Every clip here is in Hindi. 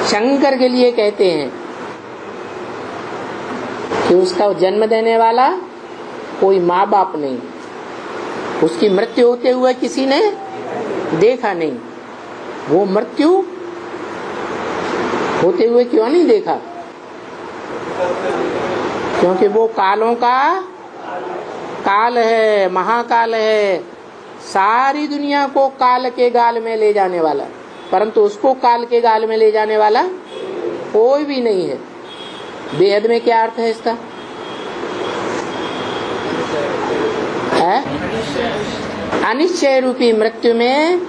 शंकर के लिए कहते हैं कि उसका जन्म देने वाला कोई माँ बाप नहीं, उसकी मृत्यु होते हुए किसी ने देखा नहीं। वो मृत्यु होते हुए क्यों नहीं देखा? क्योंकि वो कालों का काल है, महाकाल है, सारी दुनिया को काल के गाल में ले जाने वाला, परंतु उसको काल के गाल में ले जाने वाला कोई भी नहीं है। बेहद में क्या अर्थ है इसका? है अनिश्चय रूपी मृत्यु में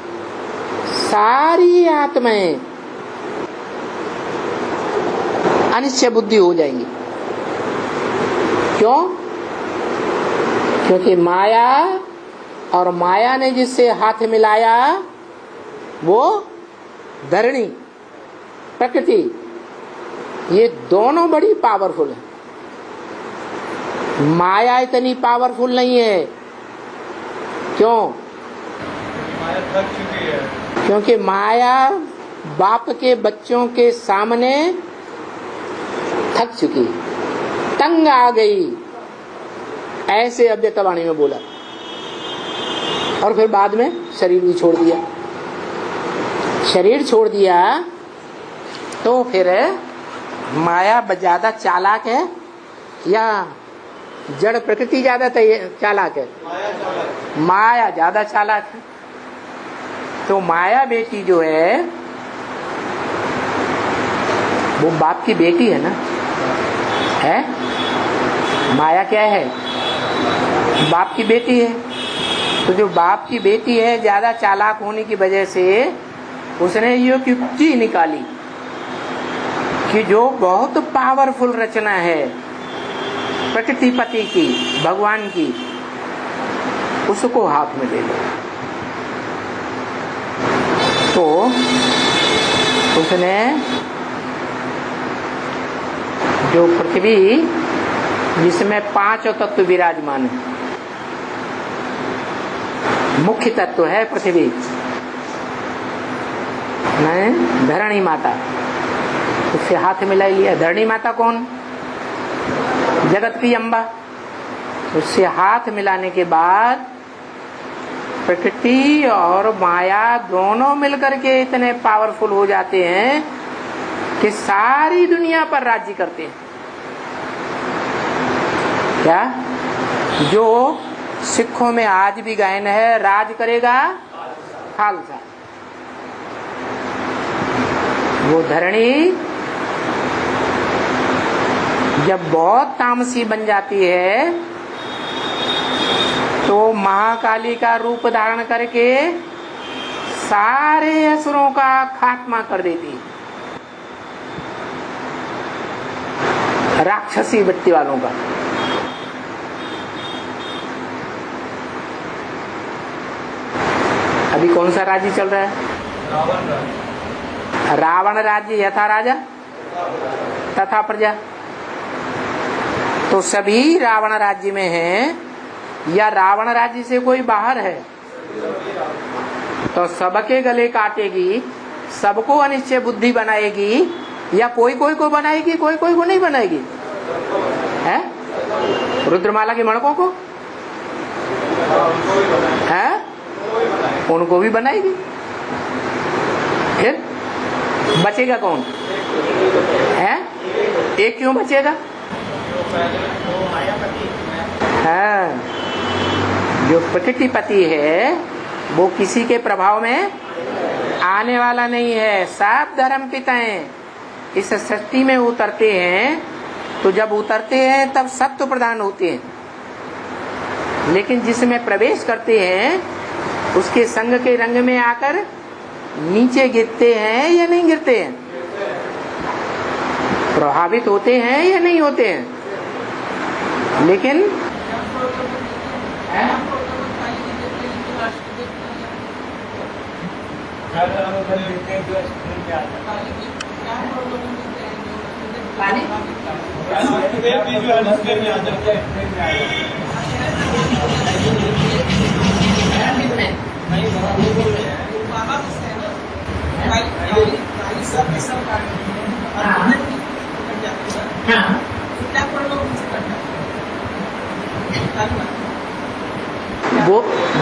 सारी आत्माएं अनिश्चय बुद्धि हो जाएंगी। क्यों? क्योंकि माया और माया ने जिससे हाथ मिलाया वो धरणी, प्रकृति, ये दोनों बड़ी पावरफुल है। माया इतनी पावरफुल नहीं है। क्यों? माया थक चुकी है। क्योंकि माया बाप के बच्चों के सामने थक चुकी, तंग आ गई, ऐसे अव्यक्तवाणी में बोला। और फिर बाद में शरीर भी छोड़ दिया। शरीर छोड़ दिया तो फिर माया ज्यादा चालाक है या जड़ प्रकृति ज्यादा चालाक है? माया ज्यादा चालाक है। तो माया बेटी जो है वो बाप की बेटी है ना, है? माया क्या है? बाप की बेटी है। तो जो बाप की बेटी है, ज्यादा चालाक होने की वजह से उसने ये युक्ति निकाली कि जो बहुत पावरफुल रचना है प्रकृति पति की, भगवान की, उसको हाथ में ले लो। तो उसने जो पृथ्वी जिसमें 5 तत्व विराजमान है, मुख्य तत्व है पृथ्वी, नहीं धरणी माता, उससे हाथ मिला लिया। धरणी माता कौन? जगत की अम्बा। उससे हाथ मिलाने के बाद प्रकृति और माया दोनों मिलकर के इतने पावरफुल हो जाते हैं कि सारी दुनिया पर राज्य करते हैं। क्या? जो सिखों में आज भी गायन है, राज करेगा खालसा। वो धरणी जब बहुत तामसी बन जाती है तो महाकाली का रूप धारण करके सारे असुरों का खात्मा कर देती है, राक्षसी वृत्ति वालों का। अभी कौन सा राज्य चल रहा है? रावण राज्य। यथा राजा तथा प्रजा। तो सभी रावण राज्य में हैं या रावण राज्य से कोई बाहर है? तो सबके गले काटेगी, सबको अनिश्चय बुद्धि बनाएगी, या कोई कोई को बनाएगी, कोई कोई को नहीं बनाएगी? है रुद्रमाला के मणकों को है, उनको भी बनाएगी। फिर बचेगा कौन? है एक क्यों बचेगा? हाँ, जो प्रकृति पति है वो किसी के प्रभाव में आने वाला नहीं है। सब धर्म पिताएं इस सृष्टि में उतरते हैं, तो जब उतरते हैं तब सत्व प्रधान होते हैं, लेकिन जिसमें प्रवेश करते हैं उसके संग के रंग में आकर नीचे गिरते हैं या नहीं गिरते हैं? प्रभावित होते हैं या नहीं होते हैं? लेकिन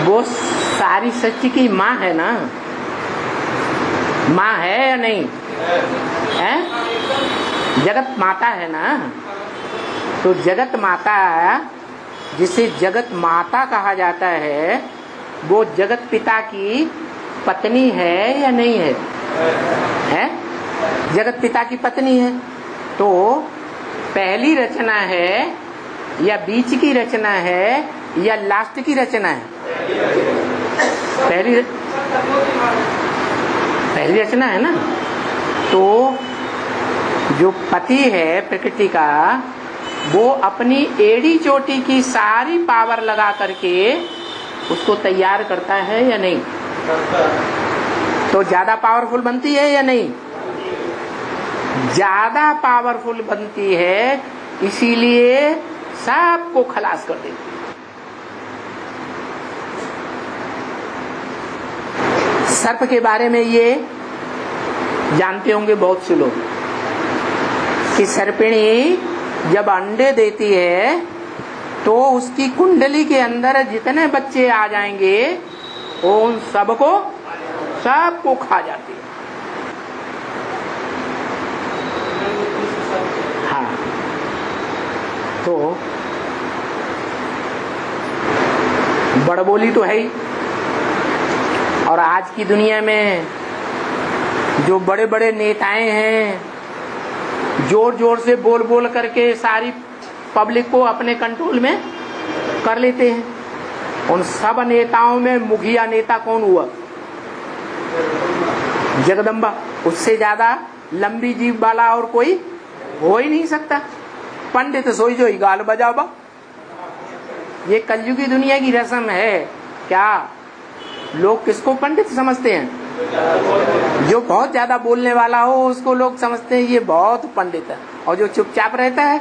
वो सारी सृष्टि की माँ है ना, माँ है या नहीं है? जगत माता है ना। तो जगत माता, जिसे जगत माता कहा जाता है, वो जगत पिता की पत्नी है या नहीं है? है? जगत पिता की पत्नी है। तो पहली रचना है या बीच की रचना है या लास्ट की रचना है? पहली रचना है ना। तो जो पति है प्रकृति का, वो अपनी एड़ी चोटी की सारी पावर लगा करके उसको तैयार करता है या नहीं? तो ज्यादा पावरफुल बनती है या नहीं? ज्यादा पावरफुल बनती है, इसीलिए सबको खलास कर देती है। सर्प के बारे में ये जानते होंगे बहुत से लोग कि सर्पिणी जब अंडे देती है तो उसकी कुंडली के अंदर जितने बच्चे आ जाएंगे वो उन सबको खा जाती है। हाँ, तो बड़बोली तो है ही। और आज की दुनिया में जो बड़े बड़े नेताएं हैं, जोर जोर से बोल बोल करके सारी पब्लिक को अपने कंट्रोल में कर लेते हैं। उन सब नेताओं में मुखिया नेता कौन हुआ? जगदम्बा। उससे ज्यादा लंबी जीभ वाला और कोई हो ही नहीं सकता। पंडित सोई जो ही गाल बजावा। ये कलयुगी दुनिया की रस्म है। क्या लोग किसको पंडित समझते हैं? जो बहुत ज्यादा बोलने वाला हो उसको लोग समझते हैं ये बहुत पंडित है, और जो चुपचाप रहता है,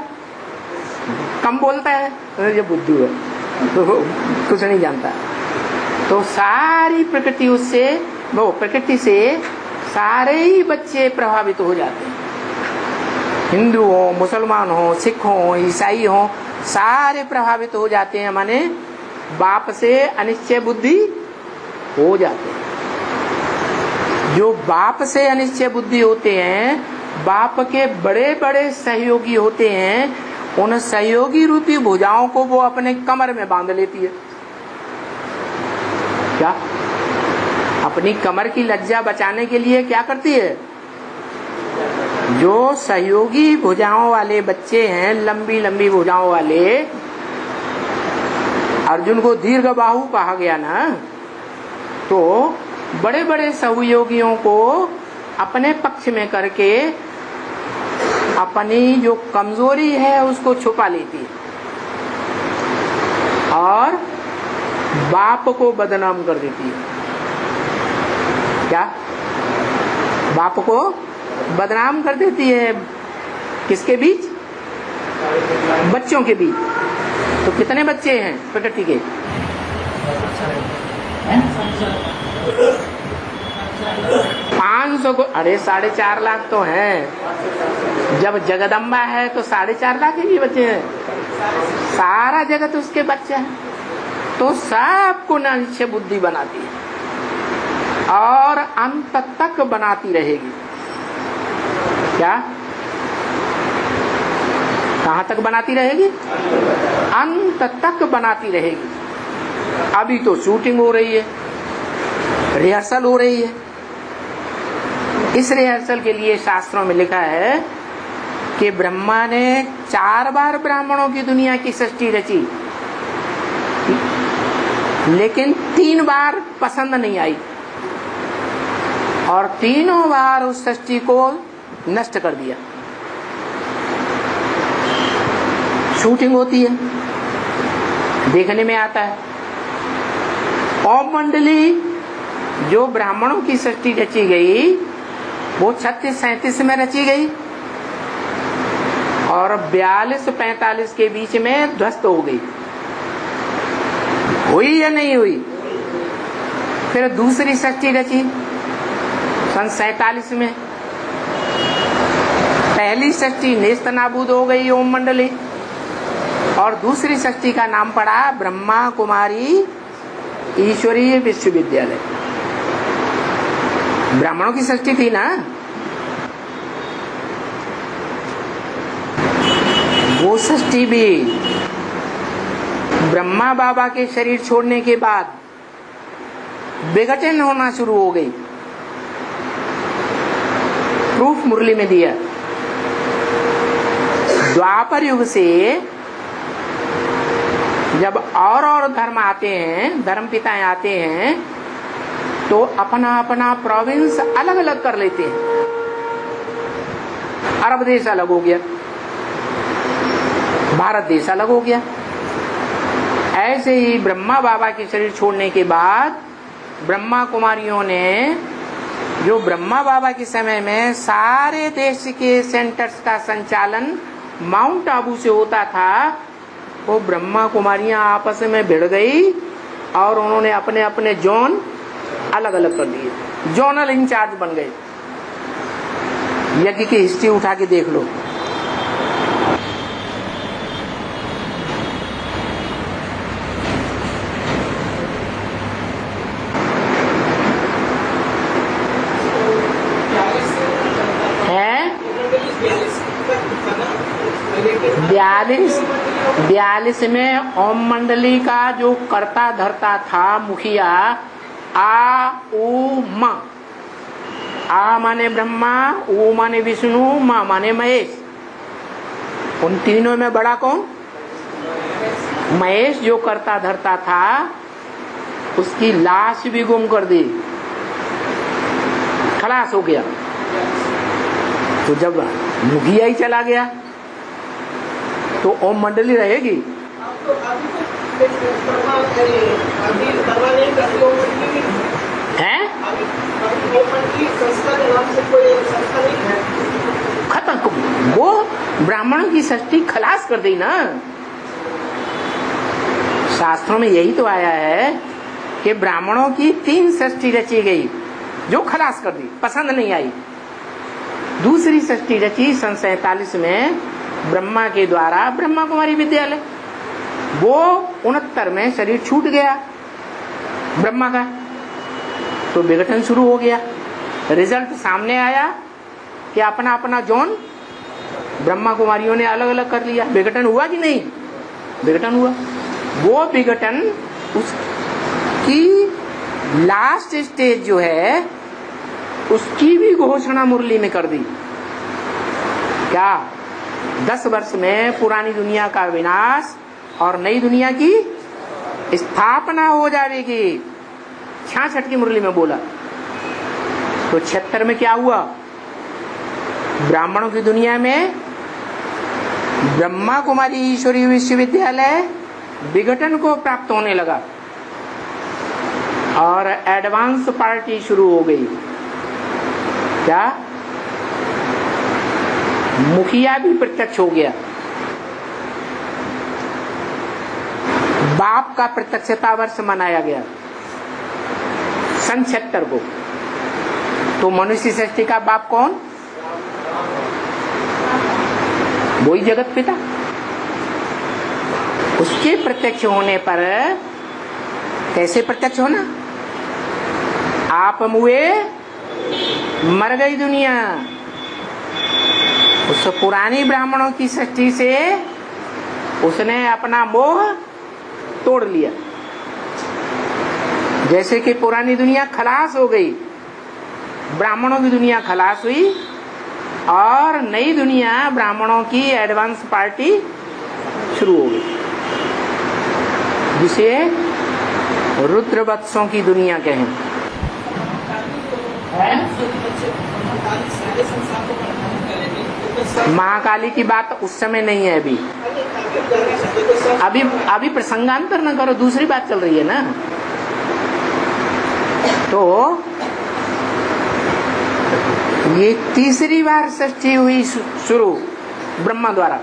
कम बोलता है, तो ये बुद्धू है, तो कुछ नहीं जानता। तो सारी प्रकृति उससे, वो प्रकृति से सारे ही बच्चे प्रभावित हो जाते हैं। हिंदू हो, मुसलमान हो, सिख हो, ईसाई हो, सारे प्रभावित हो जाते हैं। माने बाप से अनिश्चय बुद्धि हो जाते हैं। जो बाप से अनिश्चय बुद्धि होते हैं, बाप के बड़े बड़े सहयोगी होते हैं, उन सहयोगी रूपी भुजाओं को वो अपने कमर में बांध लेती है। क्या? अपनी कमर की लज्जा बचाने के लिए क्या करती है? जो सहयोगी भुजाओं वाले बच्चे हैं, लंबी लंबी भुजाओं वाले, अर्जुन को दीर्घ बाहु कहा गया ना, तो बड़े बड़े सहयोगियों को अपने पक्ष में करके अपनी जो कमजोरी है उसको छुपा लेती है और बाप को बदनाम कर देती है। क्या? बाप को बदनाम कर देती है। किसके बीच? बच्चों के बीच। तो कितने बच्चे हैं प्रकृति के? 500 को, अरे 4.5 लाख तो हैं। जब जगदम्बा है तो 4.5 लाख ही बच्चे हैं। सारा जगत उसके बच्चे हैं। तो सबको अनिश्चय बुद्धि बनाती है और अंत तक बनाती रहेगी। क्या? कहाँ तक बनाती रहेगी? अंत तक बनाती रहेगी। अभी तो शूटिंग हो रही है, रिहर्सल हो रही है। इस रिहर्सल के लिए शास्त्रों में लिखा है कि ब्रह्मा ने 4 बार ब्राह्मणों की दुनिया की सृष्टि रची, लेकिन 3 बार पसंद नहीं आई और तीनों बार उस सृष्टि को नष्ट कर दिया। शूटिंग होती है, देखने में आता है। ओम मंडली जो ब्राह्मणों की सृष्टि रची गई वो 36-37 में रची गई और 42-45 के बीच में ध्वस्त हो गई। हुई या नहीं हुई? फिर दूसरी सृष्टि रची सन 47 में पहली षष्ठी नेस्त नाबूद हो गई ओम मंडली, और दूसरी षष्ठी का नाम पड़ा ब्रह्मा कुमारी ईश्वरीय विश्वविद्यालय। ब्राह्मणों की षष्ठी थी ना, वो षष्ठी भी ब्रह्मा बाबा के शरीर छोड़ने के बाद विघटन होना शुरू हो गई। प्रूफ मुरली में दिया। द्वापर युग से जब और धर्म आते हैं, धर्म पिताएं आते हैं, तो अपना अपना प्रोविंस अलग अलग कर लेते हैं। अरब देश अलग हो गया, भारत देश अलग हो गया। ऐसे ही ब्रह्मा बाबा के शरीर छोड़ने के बाद ब्रह्मा कुमारियों ने, जो ब्रह्मा बाबा के समय में सारे देश के सेंटर्स का संचालन माउंट आबू से होता था, वो ब्रह्मा कुमारियां आपस में भिड़ गई और उन्होंने अपने अपने जोन अलग अलग कर दिए, जोनल इंचार्ज बन गए। यज्ञ की हिस्ट्री उठा के देख लो। बयालीस में ओम मंडली का जो कर्ता धर्ता था, मुखिया, आ उ म। आ माने ब्रह्मा, उ माने विष्णु, म माने महेश। उन तीनों में बड़ा कौन? महेश जो कर्ता धर्ता था, उसकी लाश भी गुम कर दी, खलास हो गया। तो जब मुखिया ही चला गया तो ओम मंडली रहेगी? हैं? खत्म। वो ब्राह्मणों की षष्ठी खलास कर दी ना। शास्त्रों में यही तो आया है कि ब्राह्मणों की 3 षष्ठी रची गई, जो खलास कर दी, पसंद नहीं आई। दूसरी षष्ठी रची सन 47 में ब्रह्मा के द्वारा, ब्रह्मा कुमारी विद्यालय। वो 69 में शरीर छूट गया ब्रह्मा का, तो विघटन शुरू हो गया। रिजल्ट सामने आया कि अपना अपना जोन ब्रह्मा कुमारियों ने अलग अलग कर लिया। विघटन हुआ कि नहीं? विघटन हुआ। वो विघटन, उसकी लास्ट स्टेज जो है, उसकी भी घोषणा मुरली में कर दी। क्या? 10 वर्ष में पुरानी दुनिया का विनाश और नई दुनिया की स्थापना हो जाएगी। 66 की मुरली में बोला। तो 76 में क्या हुआ? ब्राह्मणों की दुनिया में ब्रह्मा कुमारी ईश्वरीय विश्वविद्यालय विघटन को प्राप्त होने लगा और एडवांस पार्टी शुरू हो गई। क्या? मुखिया भी प्रत्यक्ष हो गया। बाप का प्रत्यक्षता वर्ष मनाया गया सन 76 को। तो मनुष्य सृष्टि का बाप कौन? वही जगत पिता। उसके प्रत्यक्ष होने पर, कैसे प्रत्यक्ष होना? आप मुए मर गई दुनिया। उस पुरानी ब्राह्मणों की सृष्टि से उसने अपना मोह तोड़ लिया। जैसे कि पुरानी दुनिया खलास हो गई, ब्राह्मणों की दुनिया खलास हुई और नई दुनिया ब्राह्मणों की एडवांस पार्टी शुरू हो गई, जिसे रुद्रवत्सों की दुनिया कहें। महाकाली की बात उस समय नहीं है। अभी प्रसंगांतर न करो, दूसरी बात चल रही है ना। तो ये तीसरी बार सृष्टि हुई शुरू ब्रह्मा द्वारा,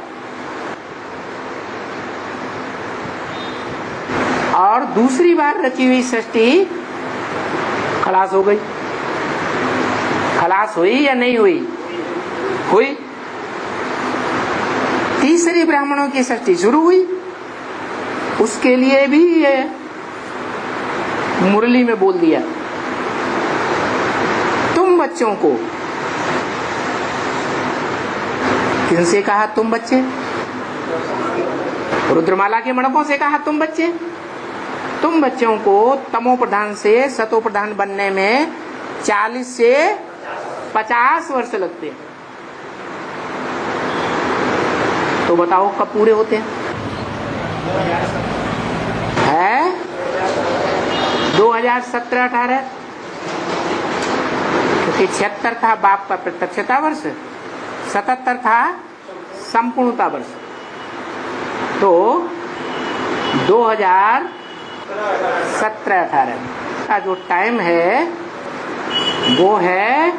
और दूसरी बार रची हुई सृष्टि खलास हो गई। खलास हुई या नहीं हुई? हुई। तीसरी ब्राह्मणों की सृष्टि शुरू हुई। उसके लिए भी ये मुरली में बोल दिया, तुम बच्चों को। किनसे कहा तुम बच्चे? रुद्रमाला के मणकों से कहा तुम बच्चे। तुम बच्चों को तमो प्रधान से सतो प्रधान बनने में 40 से 50 वर्ष लगते हैं। तो बताओ कब पूरे होते हैं? 2017-18, क्योंकि 76 था बाप का प्रत्यक्षता वर्ष, 77 था संपूर्णता वर्ष। तो 2017-18 का जो टाइम है वो है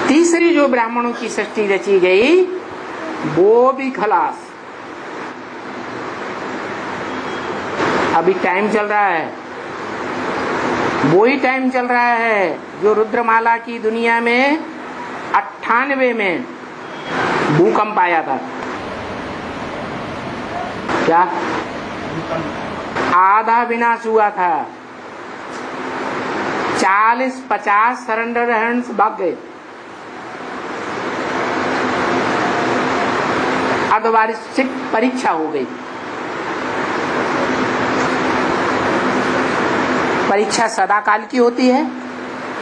तीसरी जो ब्राह्मणों की सृष्टि रची गई, वो भी खलास। अभी टाइम चल रहा है, वही टाइम चल रहा है जो रुद्रमाला की दुनिया में 98 में भूकंप आया था। क्या? आधा विनाश हुआ था, 40-50 सरेंडर हैंड्स भाग गए। अर्धवार्षिक परीक्षा हो गई। परीक्षा सदा काल की होती है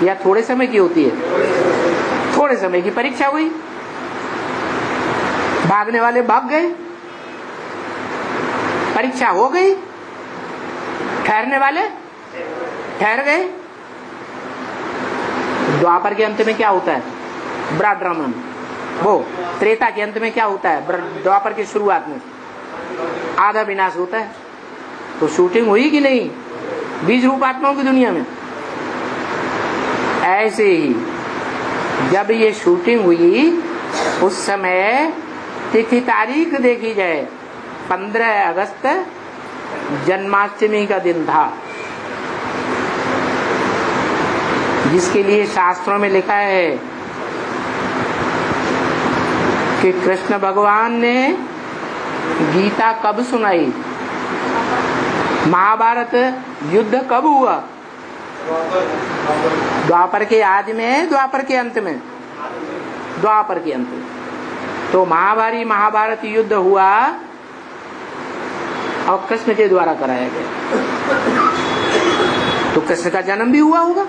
या थोड़े समय की होती है? थोड़े समय की परीक्षा हुई, भागने वाले भाग गए, परीक्षा हो गई, ठहरने वाले ठहर गए। द्वापर के अंत में क्या होता है? ब्राड्रमन। वो त्रेता के अंत में क्या होता है? द्वापर की शुरुआत में आधा विनाश होता है। तो शूटिंग हुई कि नहीं बीज रूप आत्माओं की दुनिया में? ऐसे ही जब ये शूटिंग हुई उस समय तिथि तारीख देखी जाए, 15 अगस्त जन्माष्टमी का दिन था, जिसके लिए शास्त्रों में लिखा है कि कृष्ण भगवान ने गीता कब सुनाई, महाभारत युद्ध कब हुआ? द्वापर के आदि में, द्वापर के अंत में? द्वापर के अंत में। तो महाभारत युद्ध हुआ और कृष्ण के द्वारा कराया गया। तो कृष्ण का जन्म भी हुआ होगा?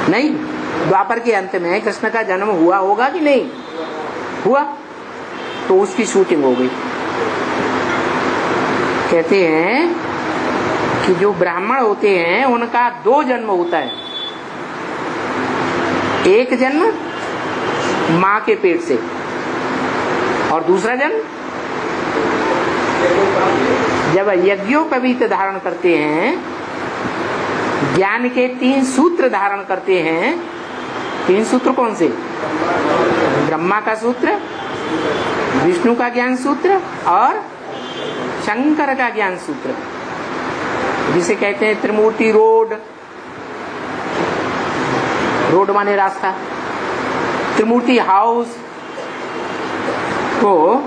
नहीं, द्वापर के अंत में कृष्ण का जन्म हुआ होगा कि नहीं हुआ? तो उसकी शूटिंग हो गई। कहते हैं कि जो ब्राह्मण होते हैं उनका 2 जन्म होता है। एक जन्म माँ के पेट से और दूसरा जन्म जब यज्ञोपवीत धारण करते हैं, ज्ञान के 3 सूत्र धारण करते हैं। 3 सूत्र कौन से? ब्रह्मा का सूत्र, विष्णु का ज्ञान सूत्र और शंकर का ज्ञान सूत्र, जिसे कहते हैं त्रिमूर्ति रोड। रोड माने रास्ता, त्रिमूर्ति हाउस। तो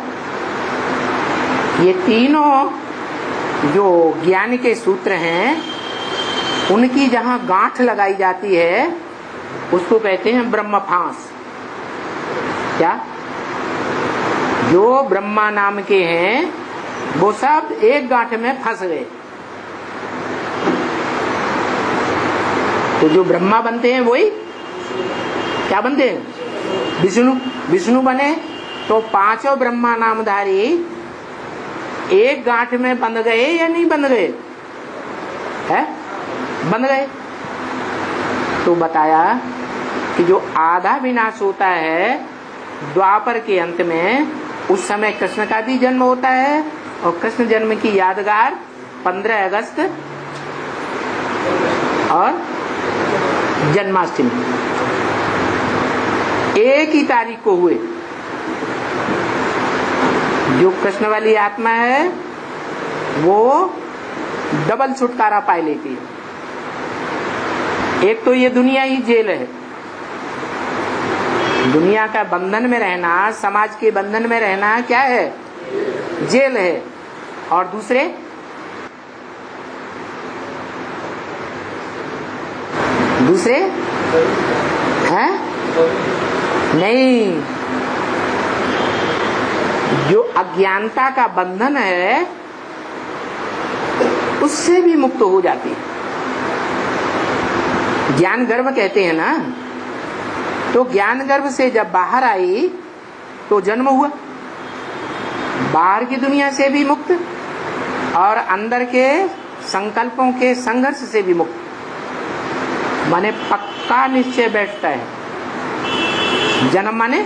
ये तीनों जो ज्ञान के सूत्र हैं, उनकी जहां गांठ लगाई जाती है उसको कहते हैं ब्रह्म फांस। क्या? जो ब्रह्मा नाम के हैं वो सब एक गांठ में फंस गए। तो जो ब्रह्मा बनते हैं वही क्या बनते हैं? विष्णु बने। तो 5 ब्रह्मा नामधारी एक गांठ में बंध गए या नहीं बंध गए? है, बंध गए। तो बताया कि जो आधा विनाश होता है द्वापर के अंत में, उस समय कृष्ण का भी जन्म होता है और कृष्ण जन्म की यादगार 15 अगस्त और जन्माष्टमी एक ही तारीख को हुए। जो कृष्ण वाली आत्मा है वो डबल छुटकारा पाई लेती है। एक तो ये दुनिया ही जेल है, दुनिया का बंधन में रहना, समाज के बंधन में रहना क्या है? जेल है। और दूसरे हैं? नहीं, जो अज्ञानता का बंधन है उससे भी मुक्त हो जाती है। ज्ञान गर्भ कहते हैं ना, तो ज्ञान गर्भ से जब बाहर आई तो जन्म हुआ, बाहर की दुनिया से भी मुक्त और अंदर के संकल्पों के संघर्ष से भी मुक्त। माने पक्का निश्चय बैठता है। जन्म माने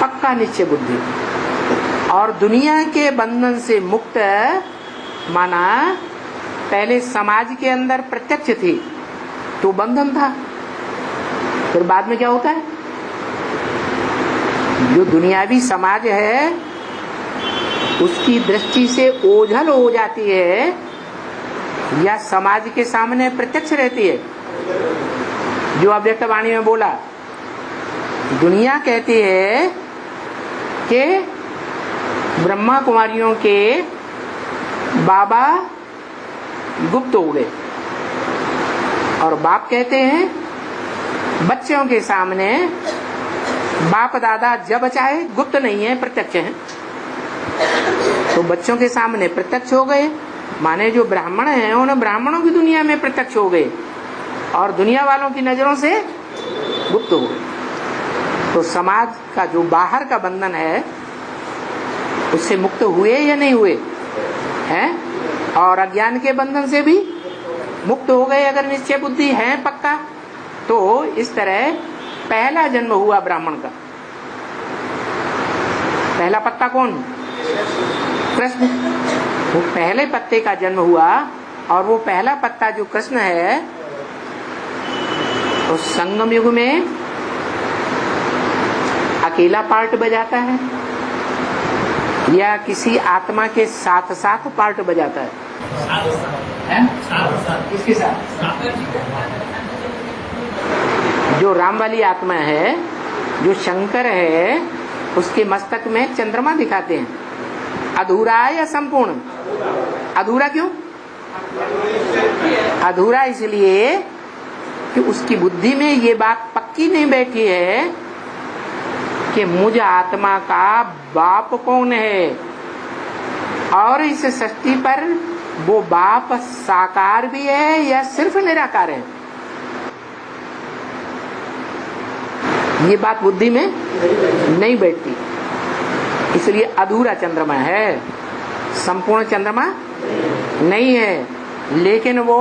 पक्का निश्चय बुद्धि। और दुनिया के बंधन से मुक्त माना पहले समाज के अंदर प्रत्यक्ष थी तो बंधन था, फिर बाद में क्या होता है? जो दुनियावी समाज है उसकी दृष्टि से ओझल हो जाती है या समाज के सामने प्रत्यक्ष रहती है। जो अव्यक्त वाणी में बोला, दुनिया कहती है कि ब्रह्मा कुमारियों के बाबा गुप्त हो गए, और बाप कहते हैं बच्चों के सामने बाप दादा जब चाहे गुप्त नहीं है, प्रत्यक्ष है। तो बच्चों के सामने प्रत्यक्ष हो गए, माने जो ब्राह्मण हैं उन्हें ब्राह्मणों की दुनिया में प्रत्यक्ष हो गए और दुनिया वालों की नजरों से गुप्त हो गए। तो समाज का जो बाहर का बंधन है उससे मुक्त हुए या नहीं हुए हैं? और अज्ञान के बंधन से भी मुक्त हो गए अगर निश्चय बुद्धि है पक्का। तो इस तरह पहला जन्म हुआ ब्राह्मण का। पहला पत्ता कौन? कृष्ण। वो पहले पत्ते का जन्म हुआ, और वो पहला पत्ता जो कृष्ण है तो संगम युग में अकेला पार्ट बजाता है या किसी आत्मा के साथ साथ पार्ट बजाता है? किसके साथ? जो राम वाली आत्मा है, जो शंकर है, उसके मस्तक में चंद्रमा दिखाते हैं। अधूरा या संपूर्ण? अधूरा क्यों? अधूरा इसलिए कि उसकी बुद्धि में ये बात पक्की नहीं बैठी है कि मुझ आत्मा का बाप कौन है, और इस सृष्टि पर वो बाप साकार भी है या सिर्फ निराकार है। ये बात बुद्धि में नहीं बैठती, इसलिए अधूरा चंद्रमा है, संपूर्ण चंद्रमा नहीं है। लेकिन वो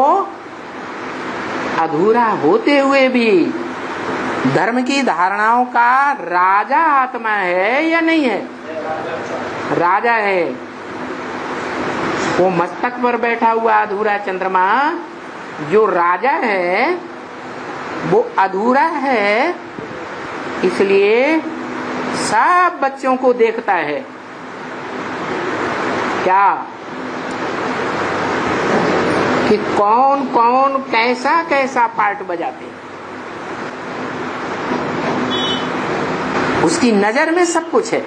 अधूरा होते हुए भी धर्म की धारणाओं का राजा आत्मा है या नहीं है? राजा है। वो मस्तक पर बैठा हुआ अधूरा चंद्रमा जो राजा है वो अधूरा है, इसलिए सब बच्चों को देखता है। क्या कि कौन कौन कैसा कैसा पार्ट बजाते हैं, उसकी नजर में सब कुछ है।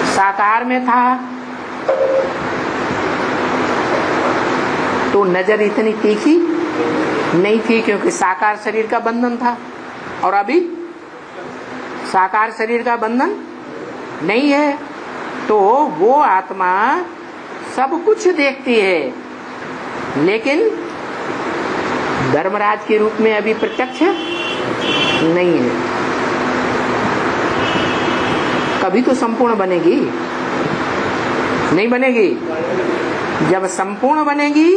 साकार में था तो नजर इतनी तीखी नहीं थी क्योंकि साकार शरीर का बंधन था, और अभी साकार शरीर का बंधन नहीं है, तो वो आत्मा सब कुछ देखती है, लेकिन धर्मराज के रूप में अभी प्रत्यक्ष नहीं है। कभी तो संपूर्ण बनेगी, नहीं बनेगी? जब संपूर्ण बनेगी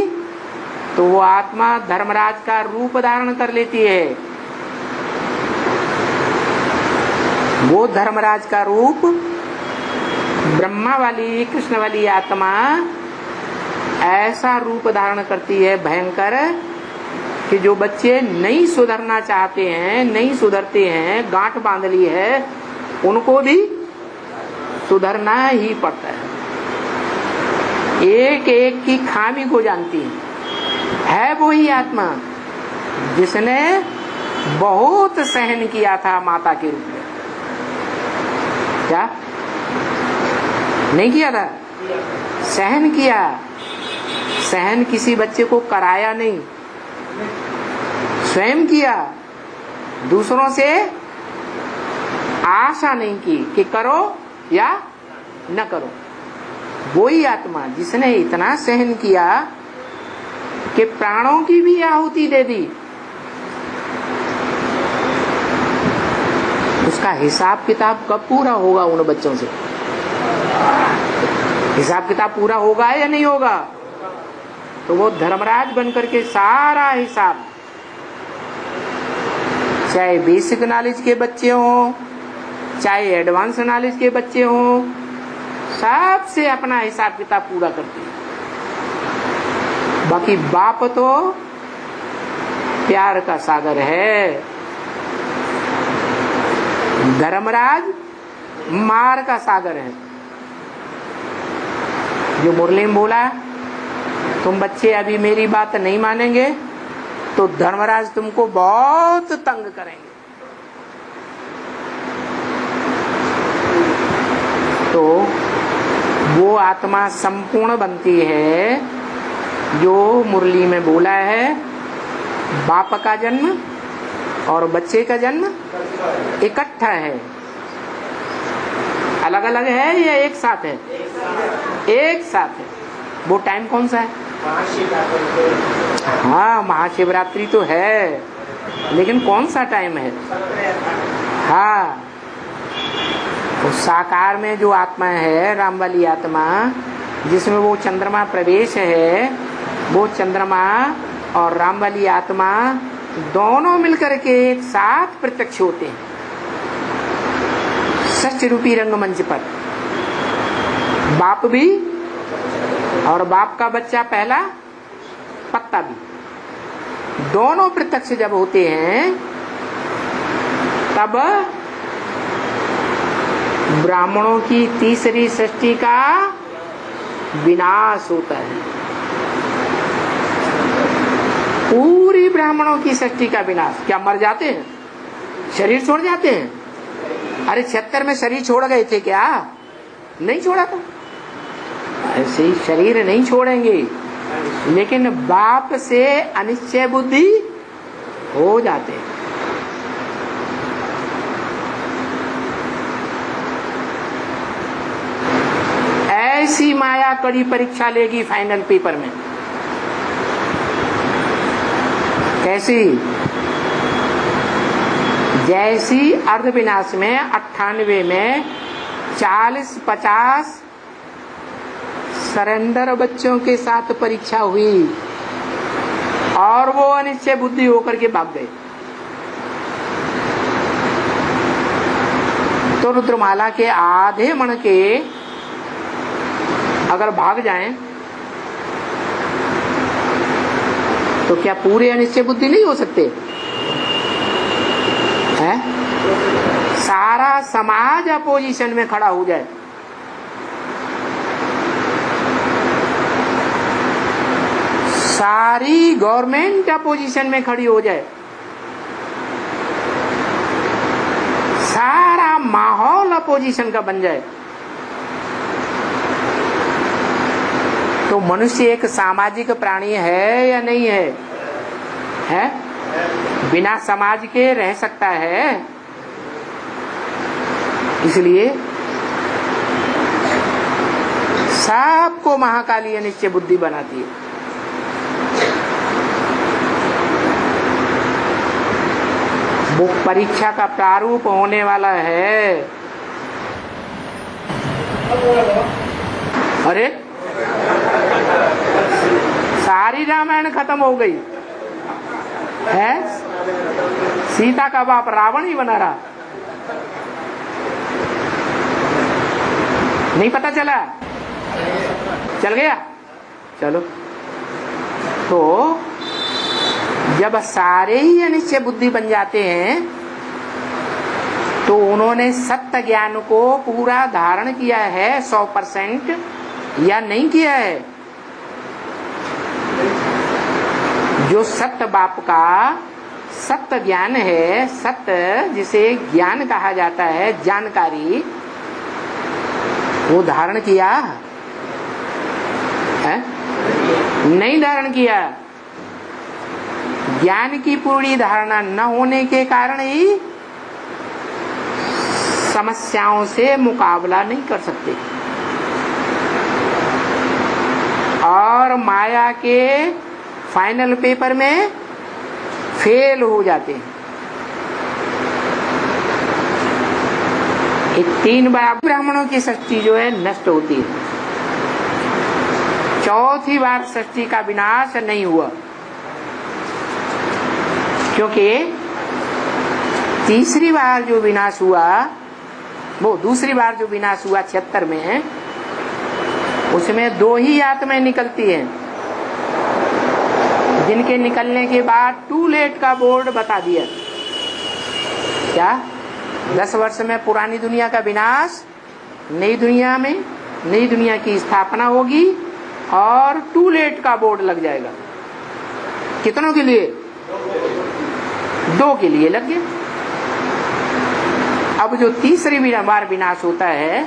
तो वो आत्मा धर्मराज का रूप धारण कर लेती है। वो धर्मराज का रूप ब्रह्मा वाली कृष्ण वाली आत्मा ऐसा रूप धारण करती है भयंकर कि जो बच्चे नहीं सुधरना चाहते हैं, नहीं सुधरते हैं, गांठ बांध ली है, उनको भी सुधरना ही पड़ता है। एक एक की खामी को जानती है वो ही आत्मा, जिसने बहुत सहन किया था माता के रूप में। क्या नहीं किया था? सहन किया। सहन किसी बच्चे को कराया नहीं, स्वयं किया। दूसरों से आशा नहीं की कि करो या न करो। वही आत्मा जिसने इतना सहन किया कि प्राणों की भी आहुति दे दी, उसका हिसाब किताब कब पूरा होगा उन बच्चों से? हिसाब किताब पूरा होगा या नहीं होगा? तो वो धर्मराज बनकर के सारा हिसाब, चाहे बेसिक नॉलेज के बच्चे हों, चाहे एडवांस नॉलेज के बच्चे हों, सबसे अपना हिसाब किताब पूरा करते हैं। बाकी बाप तो प्यार का सागर है, धर्मराज मार का सागर है। जो मुरली में बोला, तुम बच्चे अभी मेरी बात नहीं मानेंगे तो धर्मराज तुमको बहुत तंग करेंगे। तो वो आत्मा संपूर्ण बनती है जो मुरली में बोला है, बाप का जन्म और बच्चे का जन्म इकट्ठा है। अलग अलग है या एक साथ है? एक साथ है। वो टाइम कौन सा है? हाँ, महाशिवरात्रि तो है, लेकिन कौन सा टाइम है? हाँ, तो साकार में जो आत्मा है, राम वाली आत्मा, जिसमें वो चंद्रमा प्रवेश है, वो चंद्रमा और राम वाली आत्मा दोनों मिलकर के एक साथ प्रत्यक्ष होते हैं षष्ठ रूपी रंगमंच पर। बाप भी और बाप का बच्चा पहला पत्ता भी, दोनों प्रत्यक्ष जब होते हैं तब ब्राह्मणों की तीसरी सृष्टि का विनाश होता है। पूरी ब्राह्मणों की सृष्टि का विनाश। क्या मर जाते हैं? शरीर छोड़ जाते हैं? अरे 76 में शरीर छोड़ गए थे क्या? नहीं छोड़ा था। ऐसे ही शरीर नहीं छोड़ेंगे, लेकिन बाप से अनिश्चय बुद्धि हो जाते हैं। ऐसी माया कड़ी परीक्षा लेगी फाइनल पेपर में। कैसी? जैसी अर्धविनाश में 98 में 40-50 सरेंडर बच्चों के साथ परीक्षा हुई और वो अनिश्चय बुद्धि होकर के भाग गए। तो रुद्रमाला के आधे मण के अगर भाग जाएं तो क्या पूरे अनिश्चय बुद्धि नहीं हो सकते हैं? सारा समाज अपोजिशन में खड़ा हो जाए, सारी गवर्नमेंट अपोजिशन में खड़ी हो जाए, सारा माहौल अपोजिशन का बन जाए, तो मनुष्य एक सामाजिक प्राणी है या नहीं है? है? बिना समाज के रह सकता है? इसलिए सबको महाकाली अनिश्चय बुद्धि बनाती है। वो परीक्षा का प्रारूप होने वाला है। अरे सारी रामायण खत्म हो गई है, सीता का बाप रावण ही बना रहा। नहीं पता चला? चल गया? चलो, तो जब सारे ही अनिश्चय बुद्धि बन जाते हैं तो उन्होंने सत्य ज्ञान को पूरा धारण किया है 100% या नहीं किया है? जो सत्य बाप का सत्य ज्ञान है, सत्य जिसे ज्ञान कहा जाता है, जानकारी, वो धारण किया है? नहीं धारण किया। ज्ञान की पूरी धारणा न होने के कारण ही समस्याओं से मुकाबला नहीं कर सकते और माया के फाइनल पेपर में फेल हो जाते हैं। एक 3 बार ब्राह्मणों की सृष्टि जो है नष्ट होती है, 4थी बार सृष्टि का विनाश नहीं हुआ, क्योंकि तीसरी बार जो विनाश हुआ, वो दूसरी बार जो विनाश हुआ 76 में, उसमें 2 ही आत्माएं निकलती हैं, जिनके निकलने के बाद टू लेट का बोर्ड बता दिया। क्या 10 वर्ष में पुरानी दुनिया का विनाश, नई दुनिया में नई दुनिया की स्थापना होगी और टू लेट का बोर्ड लग जाएगा। कितनों के लिए? 2 के लिए लग गया। अब जो तीसरी बार विनाश होता है,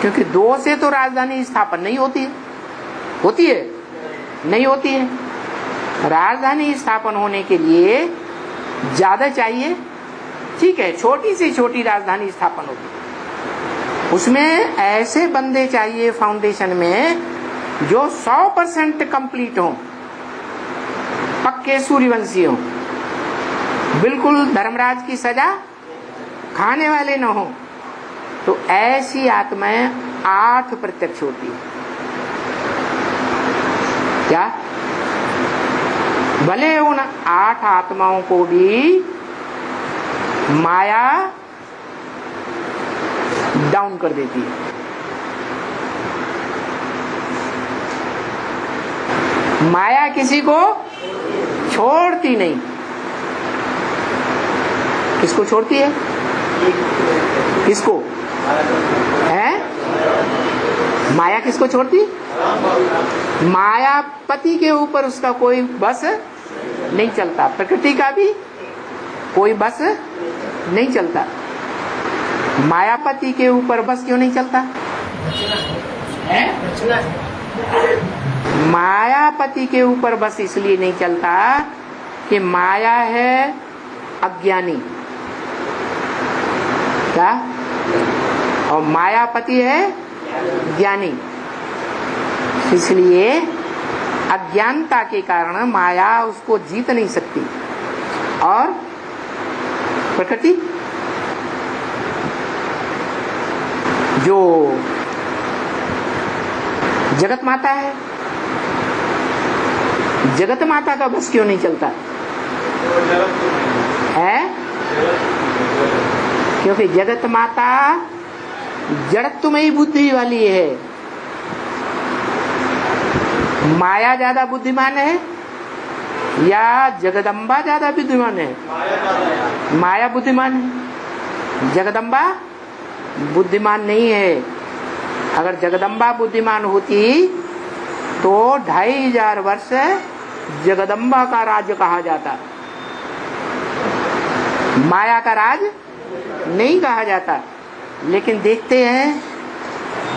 क्योंकि 2 से तो राजधानी स्थापन नहीं होती है, होती है? नहीं होती है। राजधानी स्थापन होने के लिए ज्यादा चाहिए, ठीक है, छोटी से छोटी राजधानी स्थापन होती है, उसमें ऐसे बंदे चाहिए फाउंडेशन में जो 100% कंप्लीट हो, पक्के सूर्यवंशी हो, बिल्कुल धर्मराज की सजा खाने वाले न हो। तो ऐसी आत्माएं 8 प्रत्यक्ष होती है। क्या? भले उन 8 आत्माओं को भी माया डाउन कर देती है। माया किसी को छोड़ती नहीं। किसको छोड़ती है? किसको है? माया किसको छोड़ती? मायापति के ऊपर उसका कोई बस नहीं चलता, प्रकृति का भी कोई बस नहीं चलता। मायापति के ऊपर बस क्यों नहीं चलता है? मायापति के ऊपर बस इसलिए नहीं चलता कि माया है अज्ञानी, क्या? और मायापति है ज्ञानी। इसलिए अज्ञानता के कारण माया उसको जीत नहीं सकती। और प्रकृति जो जगत माता है, जगत माता का बस क्यों नहीं चलता है? क्योंकि जगत माता जड़त्वमयी बुद्धि वाली है। माया ज्यादा बुद्धिमान है या जगदम्बा ज्यादा बुद्धिमान है? माया बुद्धिमान है, जगदम्बा बुद्धिमान नहीं है। अगर जगदम्बा बुद्धिमान होती तो 2500 वर्ष जगदम्बा का राज्य कहा जाता, माया का राज नहीं कहा जाता। लेकिन देखते हैं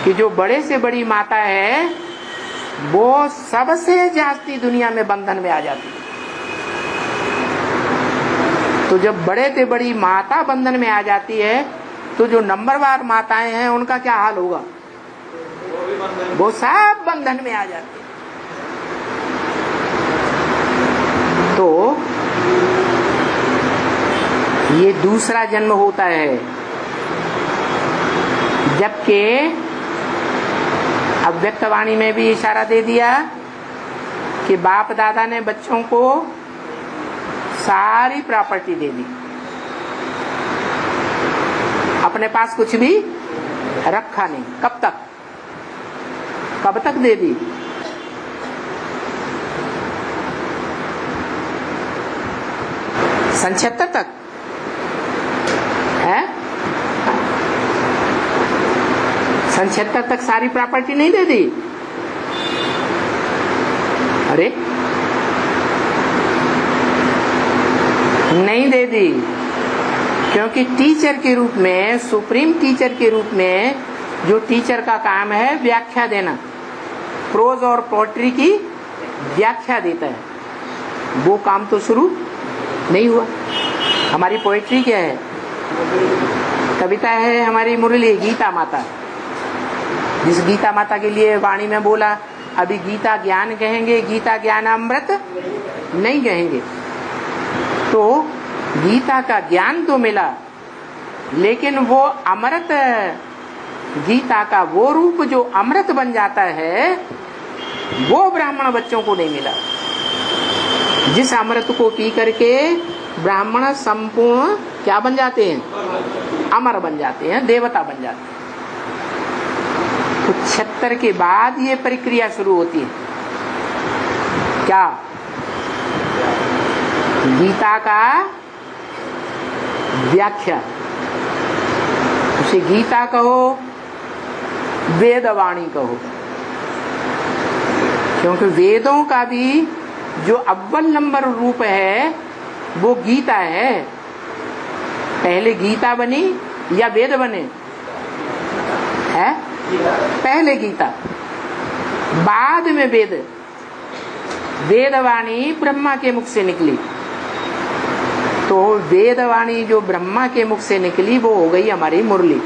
कि जो बड़े से बड़ी माता है वो सबसे जास्ती दुनिया में बंधन में आ जाती है। तो जब बड़े से बड़ी माता बंधन में आ जाती है तो जो नंबरवार माताएं हैं उनका क्या हाल होगा? वो सब बंधन में आ जाती है। तो ये दूसरा जन्म होता है, जबकि अव्यक्तवाणी में भी इशारा दे दिया कि बाप दादा ने बच्चों को सारी प्रॉपर्टी दे दी, अपने पास कुछ भी रखा नहीं। कब तक? कब तक दे दी? सन 76 तक है। सन 76 तक सारी प्रॉपर्टी नहीं दे दी। अरे नहीं दे दी, क्योंकि टीचर के रूप में, सुप्रीम टीचर के रूप में जो टीचर का काम है व्याख्या देना, प्रोज और पोएट्री की व्याख्या देता है, वो काम तो शुरू नहीं हुआ। हमारी पोएट्री क्या है? कविता है हमारी मुरली, गीता माता। जिस गीता माता के लिए वाणी में बोला, अभी गीता ज्ञान कहेंगे, गीता ज्ञान अमृत नहीं कहेंगे। तो गीता का ज्ञान तो मिला, लेकिन वो अमृत, गीता का वो रूप जो अमृत बन जाता है, वो ब्राह्मण बच्चों को नहीं मिला। जिस अमृत को पी करके ब्राह्मण संपूर्ण क्या बन जाते हैं? अमर बन जाते हैं, देवता बन जाते हैं। तो 76 के बाद ये प्रक्रिया शुरू होती है। क्या? गीता का व्याख्या, उसे गीता कहो, वेदवाणी कहो, क्योंकि वेदों का भी जो अव्वल नंबर रूप है वो गीता है। पहले गीता बनी या वेद बने? है पहले गीता, बाद में वेद। वेदवाणी ब्रह्मा के मुख से निकली, तो वेदवाणी जो ब्रह्मा के मुख से निकली वो हो गई हमारी मुरली।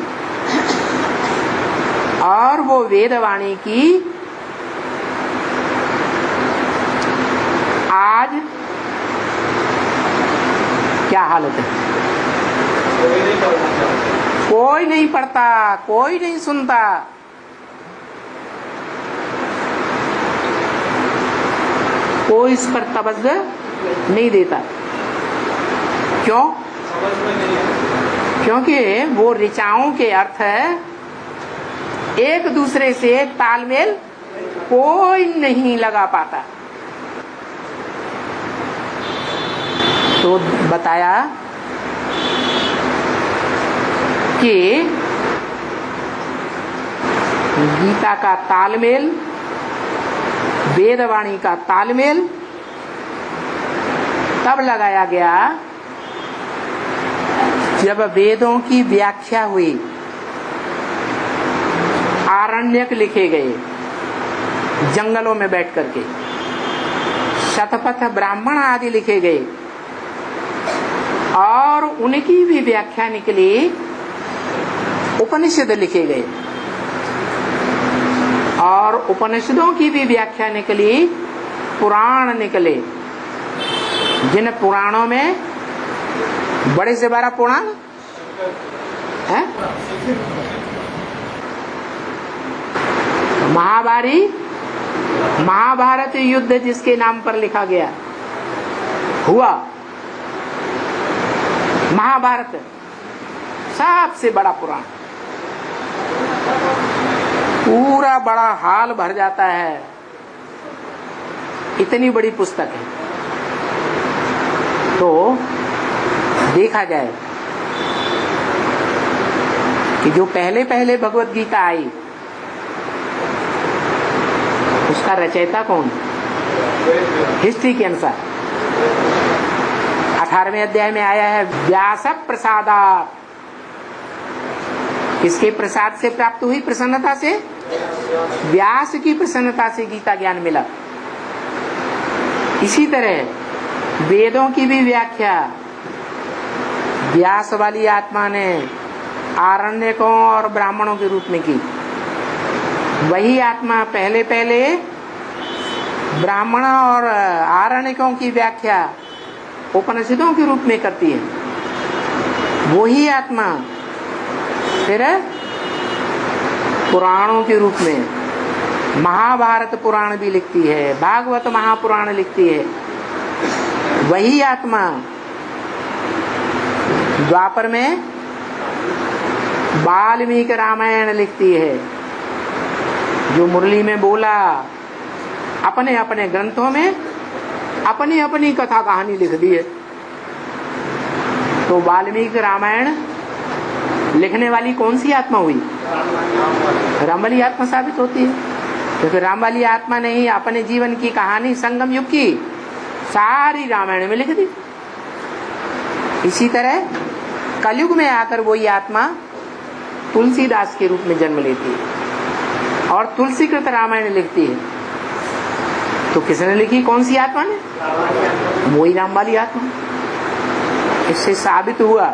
और वो वेदवाणी की आज क्या हालत है? कोई नहीं पढ़ता, कोई नहीं सुनता। कोई इस पर तवज्जो नहीं देता। क्यों? क्योंकि वो ऋचाओं के अर्थ एक दूसरे से तालमेल कोई नहीं लगा पाता। तो बताया कि गीता का तालमेल, वेदवाणी का तालमेल तब लगाया गया जब वेदों की व्याख्या हुई, आरण्यक लिखे गए जंगलों में बैठ करके, शतपथ ब्राह्मण आदि लिखे गए, और उनकी भी व्याख्या निकली, उपनिषद लिखे गए, और उपनिषदों की भी व्याख्या निकली, पुराण निकले। जिन पुराणों में बड़े से बड़ा पुराण है महाभारत युद्ध जिसके नाम पर लिखा गया हुआ, महाभारत सबसे बड़ा पुराण, पूरा बड़ा हाल भर जाता है, इतनी बड़ी पुस्तक है। तो देखा जाए कि जो पहले पहले भगवत गीता आई, उसका रचयिता कौन? हिस्ट्री के अनुसार 18वें अध्याय में आया है, व्यास प्रसादात्। किसके प्रसाद से प्राप्त हुई? प्रसन्नता से, व्यास की प्रसन्नता से गीता ज्ञान मिला। इसी तरह वेदों की भी व्याख्या व्यास वाली आत्मा ने आरण्यकों और ब्राह्मणों के रूप में की। वही आत्मा पहले पहले ब्राह्मण और आरण्यकों की व्याख्या उपनिषदों के रूप में करती है। वही आत्मा फिर पुराणों के रूप में महाभारत पुराण भी लिखती है, भागवत महापुराण लिखती है। वही आत्मा द्वापर में वाल्मीकि रामायण लिखती है, जो मुरली में बोला, अपने अपने ग्रंथों में अपनी अपनी कथा कहानी लिख दी है। तो वाल्मीकि रामायण लिखने वाली कौन सी आत्मा हुई? राम वाली आत्मा साबित होती है, क्योंकि राम वाली आत्मा ने ही अपने जीवन की कहानी संगम युग की सारी रामायण में लिख दी। इसी तरह कलयुग में आकर वही आत्मा तुलसीदास के रूप में जन्म लेती है और तुलसीकृत रामायण लिखती है। तो किसने लिखी? कौन सी आत्मा ने? वही राम वाली आत्मा। इससे साबित हुआ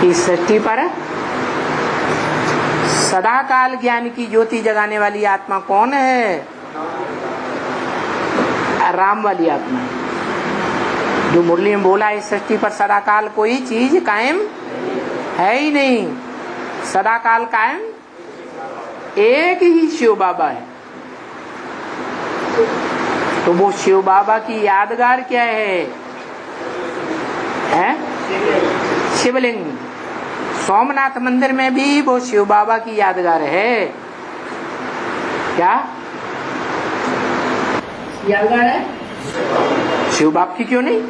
कि सृष्टि पर सदा काल ज्ञान की ज्योति जगाने वाली आत्मा कौन है? राम वाली आत्मा है। जो मुरली में बोला, इस सृष्टि पर सदा काल कोई चीज कायम है ही नहीं, सदा काल कायम एक ही शिव बाबा है। तो वो शिव बाबा की यादगार क्या है? शिवलिंग। सोमनाथ मंदिर में भी वो शिव बाबा की यादगार है। क्या यादगार है? शिव बाप की क्यों नहीं?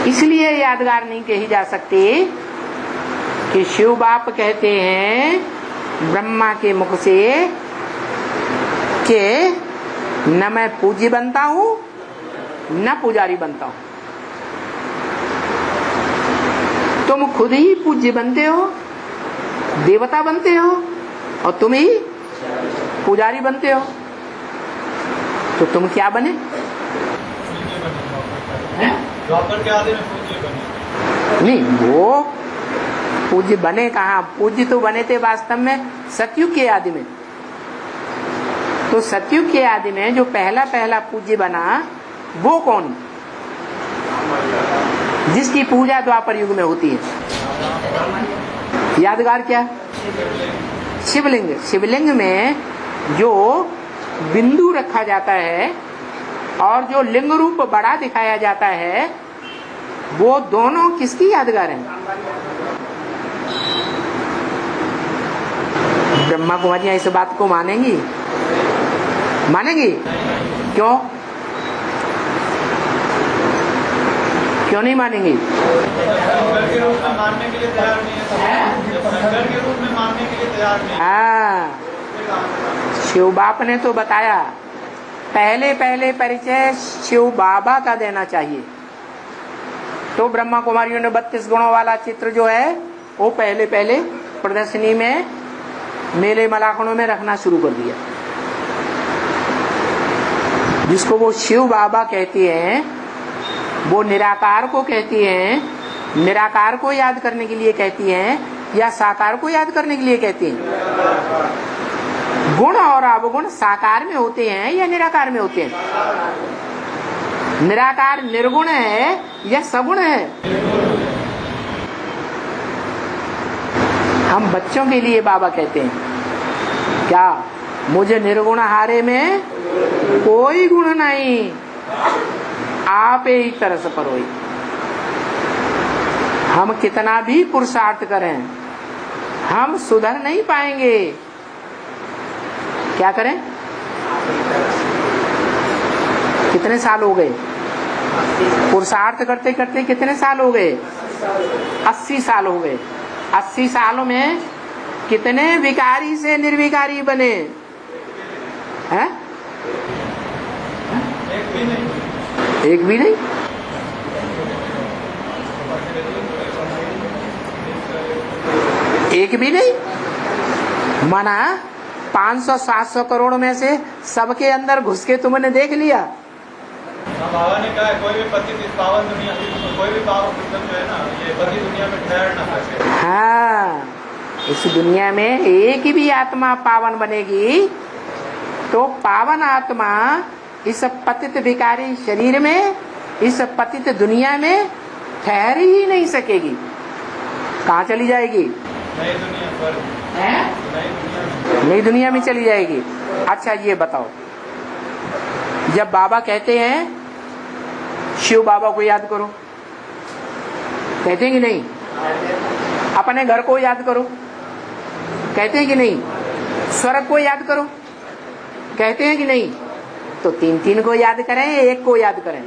इसलिए यादगार नहीं कही जा सकती कि शिव बाप कहते हैं ब्रह्मा के मुख से कि न मैं पूज्य बनता हूं न पुजारी बनता हूं। तुम खुद ही पूज्य बनते हो, देवता बनते हो, और तुम ही पुजारी बनते हो। तो तुम क्या बने? द्वापर के आदि में पूज्य बने। नहीं, वो पूज्य बने कहाँ? पूज्य तो बने थे वास्तव में सतयुग के आदि में। तो सतयुग के आदि में जो पहला पहला पूज्य बना वो कौन? जिसकी पूजा द्वापर युग में होती है। यादगार क्या? शिवलिंग। शिवलिंग में जो बिंदु रखा जाता है और जो लिंग रूप बड़ा दिखाया जाता है, वो दोनों किसकी यादगार है? ब्रह्मा कुमारियां इस बात को मानेंगी? मानेंगी? क्यों? क्यों नहीं मानेंगी? शंकर के रूप में मानने के लिए तैयार नहीं है। शंकर के रूप में मानने के लिए तैयार नहीं है। हाँ, शिव बाप ने तो बताया, पहले पहले परिचय शिव बाबा का देना चाहिए। तो ब्रह्मा कुमारियों ने 32 गुणों वाला चित्र जो है वो पहले पहले प्रदर्शनी में, मेले मलाखनों में रखना शुरू कर दिया। जिसको वो शिव बाबा कहती हैं, वो निराकार को कहती हैं। निराकार को याद करने के लिए कहती हैं या साकार को याद करने के लिए कहती हैं? गुण और अवगुण साकार में होते हैं या निराकार में होते हैं? निराकार निर्गुण है या सगुण है? हम बच्चों के लिए बाबा कहते हैं क्या? मुझे निर्गुण हारे में कोई गुण नहीं, आप ही तरस परोई। हम कितना भी पुरुषार्थ करें, हम सुधर नहीं पाएंगे। क्या करें? कितने साल हो गए पुरुषार्थ करते करते? कितने साल हो गए? 80 साल हो गए। 80 सालों में कितने विकारी से निर्विकारी बने हैं? एक भी नहीं। एक भी नहीं। माना 500-700 करोड़ में से सबके अंदर घुस के तुमने देख लिया। बाबा ने कहा कोई भी पति इस पावन दुनिया, कोई भी पावन जो है ना, ये पति दुनिया में ठहर ना सके। हाँ, इस दुनिया में एक भी आत्मा पावन बनेगी तो पावन आत्मा इस पतित विकारी शरीर में, इस पतित दुनिया में ठहर ही नहीं सकेगी। कहाँ चली जाएगी? नई दुनिया पर, नई दुनिया में चली जाएगी। अच्छा ये बताओ, जब बाबा कहते हैं शिव बाबा को याद करो, कहते हैं कि नहीं? अपने घर को याद करो, कहते हैं कि नहीं? स्वर्ग को याद करो, कहते हैं कि नहीं? तो 3-3 को याद करें, एक को याद करें?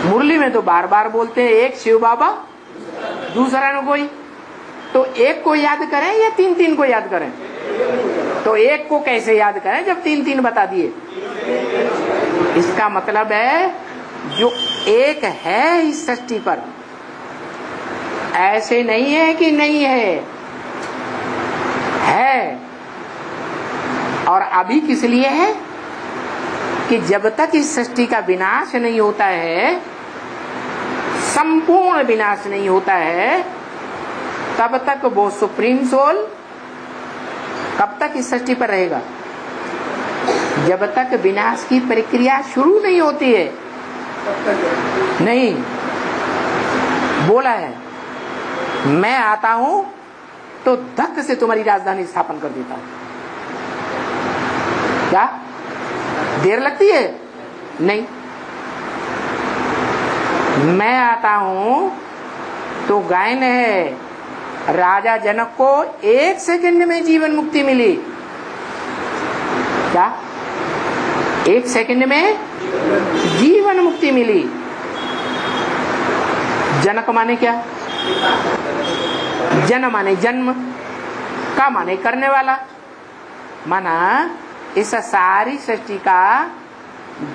मुरली में तो बार बार बोलते हैं एक शिव बाबा, दूसरा न कोई। तो एक को याद करें या तीन तीन को याद करें? तो एक को कैसे याद करें जब तीन तीन बता दिए? इसका मतलब है जो एक है इस सृष्टि पर, ऐसे नहीं है कि नहीं है, है। और अभी किस लिए है कि जब तक इस सृष्टि का विनाश नहीं होता है, संपूर्ण विनाश नहीं होता है, तब तक वो सुप्रीम सोल कब तक इस सृष्टि पर रहेगा? जब तक विनाश की प्रक्रिया शुरू नहीं होती है। नहीं, बोला है मैं आता हूं तो धक से तुम्हारी राजधानी स्थापन कर देता हूं। क्या देर लगती है? नहीं, मैं आता हूं तो गायन है, राजा जनक को 1 सेकंड में जीवन मुक्ति मिली। क्या 1 सेकंड में जीवन मुक्ति मिली? जनक माने क्या? जन माने जन्म, का माने करने वाला, माना इस सारी सृष्टि का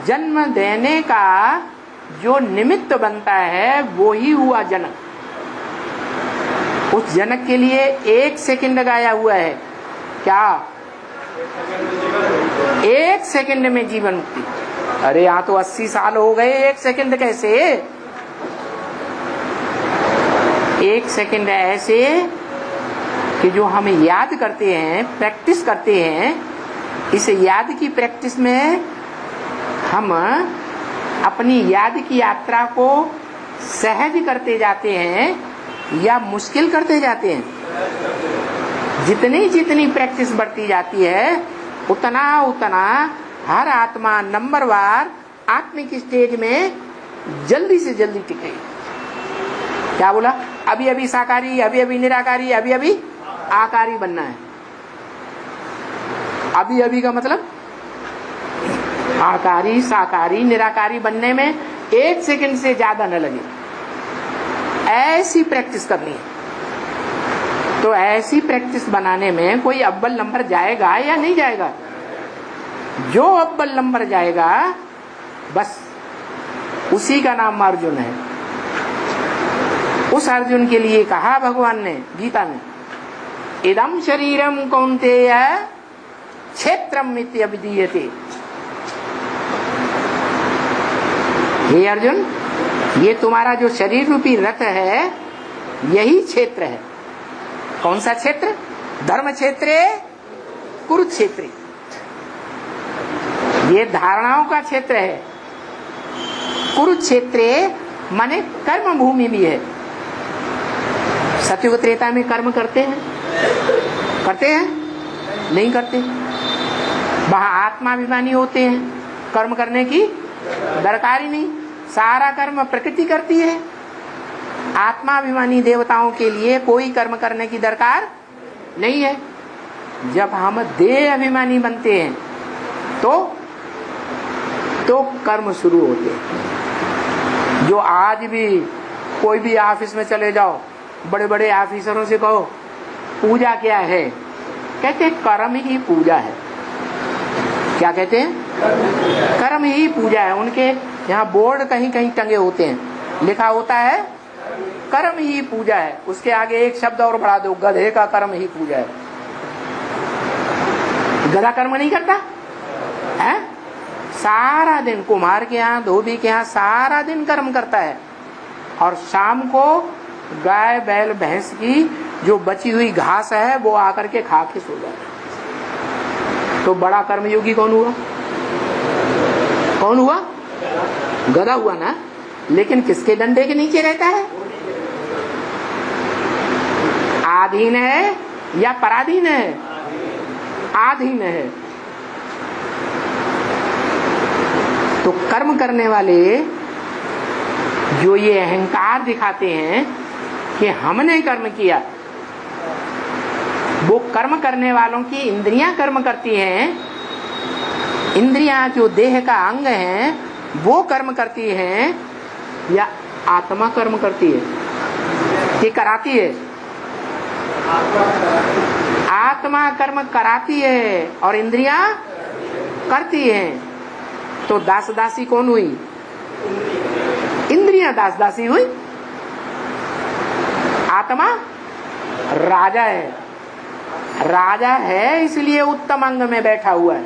जन्म देने का जो निमित्त बनता है वो ही हुआ जनक। उस जनक के लिए 1 सेकंड गाया हुआ है। क्या 1 सेकंड में जीवन मुक्ति? अरे यहाँ तो 80 साल हो गए, 1 सेकंड कैसे? 1 सेकंड ऐसे कि जो हम याद करते हैं, प्रैक्टिस करते हैं, इस याद की प्रैक्टिस में हम अपनी याद की यात्रा को सहज करते जाते हैं या मुश्किल करते जाते हैं। जितनी जितनी प्रैक्टिस बढ़ती जाती है उतना उतना हर आत्मा नंबरवार आत्मिक स्टेज में जल्दी से जल्दी टिकेगी। क्या बोला? अभी अभी साकारी, अभी अभी निराकारी, अभी अभी आकारी बनना है। अभी अभी का मतलब आकारी, साकारी, निराकारी बनने में 1 सेकंड से ज्यादा न लगे। ऐसी प्रैक्टिस करनी है। तो ऐसी प्रैक्टिस बनाने में कोई अव्वल नंबर जाएगा या नहीं जाएगा? जो अव्वल नंबर जाएगा बस उसी का नाम अर्जुन है। उस अर्जुन के लिए कहा भगवान ने गीता में, इदम शरीरम कौन्तेय क्षेत्रम इत्यभिधीयते। हे अर्जुन, ये तुम्हारा जो शरीर रूपी रथ है यही क्षेत्र है। कौन सा क्षेत्र? धर्म क्षेत्र, कुरुक्षेत्र। ये धारणाओं का क्षेत्र है। कुरुक्षेत्र माने कर्म भूमि भी है। सतयुग त्रेता में कर्म करते हैं? करते हैं? नहीं करते। वहां आत्माभिमानी होते हैं, कर्म करने की दरकार ही नहीं, सारा कर्म प्रकृति करती है। आत्माभिमानी देवताओं के लिए कोई कर्म करने की दरकार नहीं है। जब हम देह अभिमानी बनते हैं तो कर्म शुरू होते हैं। जो आज भी कोई भी ऑफिस में चले जाओ, बड़े बड़े ऑफिसरों से कहो पूजा क्या है, कहते हैं कर्म ही पूजा है। क्या कहते हैं? कर्म ही पूजा है। उनके यहाँ बोर्ड कहीं कहीं टंगे होते हैं, लिखा होता है कर्म ही पूजा है। उसके आगे एक शब्द और बढ़ा दो, गधे का कर्म ही पूजा है। गधा कर्म नहीं करता है? सारा दिन कुम्हार के यहाँ, धोबी के यहाँ सारा दिन कर्म करता है, और शाम को गाय बैल भैंस की जो बची हुई घास है वो आकर के खा के सो जाता है। तो बड़ा कर्मयोगी कौन हुआ? कौन हुआ? गधा हुआ ना। लेकिन किसके डंडे के नीचे रहता है? आधीन है या पराधीन है? आधीन है। तो कर्म करने वाले जो ये अहंकार दिखाते हैं कि हमने कर्म किया, वो कर्म करने वालों की इंद्रियां कर्म करती हैं। इंद्रियां जो देह का अंग हैं वो कर्म करती हैं या आत्मा कर्म करती है? ये कराती है। आत्मा कर्म कराती है और इंद्रियां करती हैं। तो दास दासी कौन हुई? इंद्रियां दास दासी हुई। आत्मा राजा है, राजा है इसलिए उत्तम अंग में बैठा हुआ है।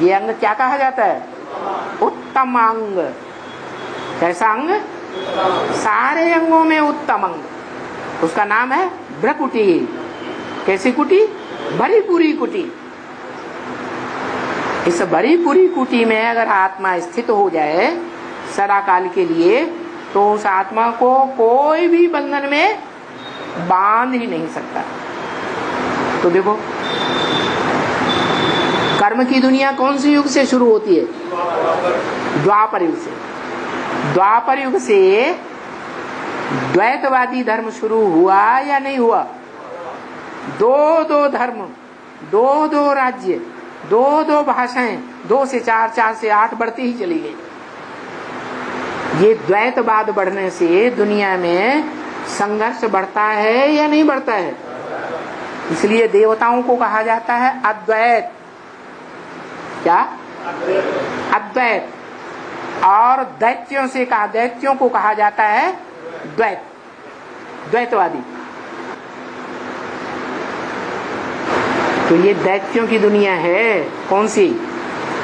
ये अंग क्या कहा जाता है? उत्तम अंग। कैसा अंग? सारे अंगों में उत्तम अंग, उसका नाम है भ्रकुटी। कैसी कुटी? भरी पूरी कुटी। इस भरी पूरी कुटी में अगर आत्मा स्थित हो जाए सदा काल के लिए, तो उस आत्मा को कोई भी बंधन में बांध ही नहीं सकता। तो देखो, कर्म की दुनिया कौन से युग से शुरू होती है? द्वापर युग से। द्वापर युग से द्वैतवादी धर्म शुरू हुआ या नहीं हुआ? दो दो धर्म, दो दो राज्य, दो दो भाषाएं, 2 से 4, 4 से 8 बढ़ती ही चली गई। ये द्वैतवाद बढ़ने से दुनिया में संघर्ष बढ़ता है या नहीं बढ़ता है? इसलिए देवताओं को कहा जाता है अद्वैत। क्या? अद्वैत। और दैत्यों से कहा, दैत्यों को कहा जाता है द्वैत, द्वैतवादी। तो ये दैत्यों की दुनिया है कौन सी?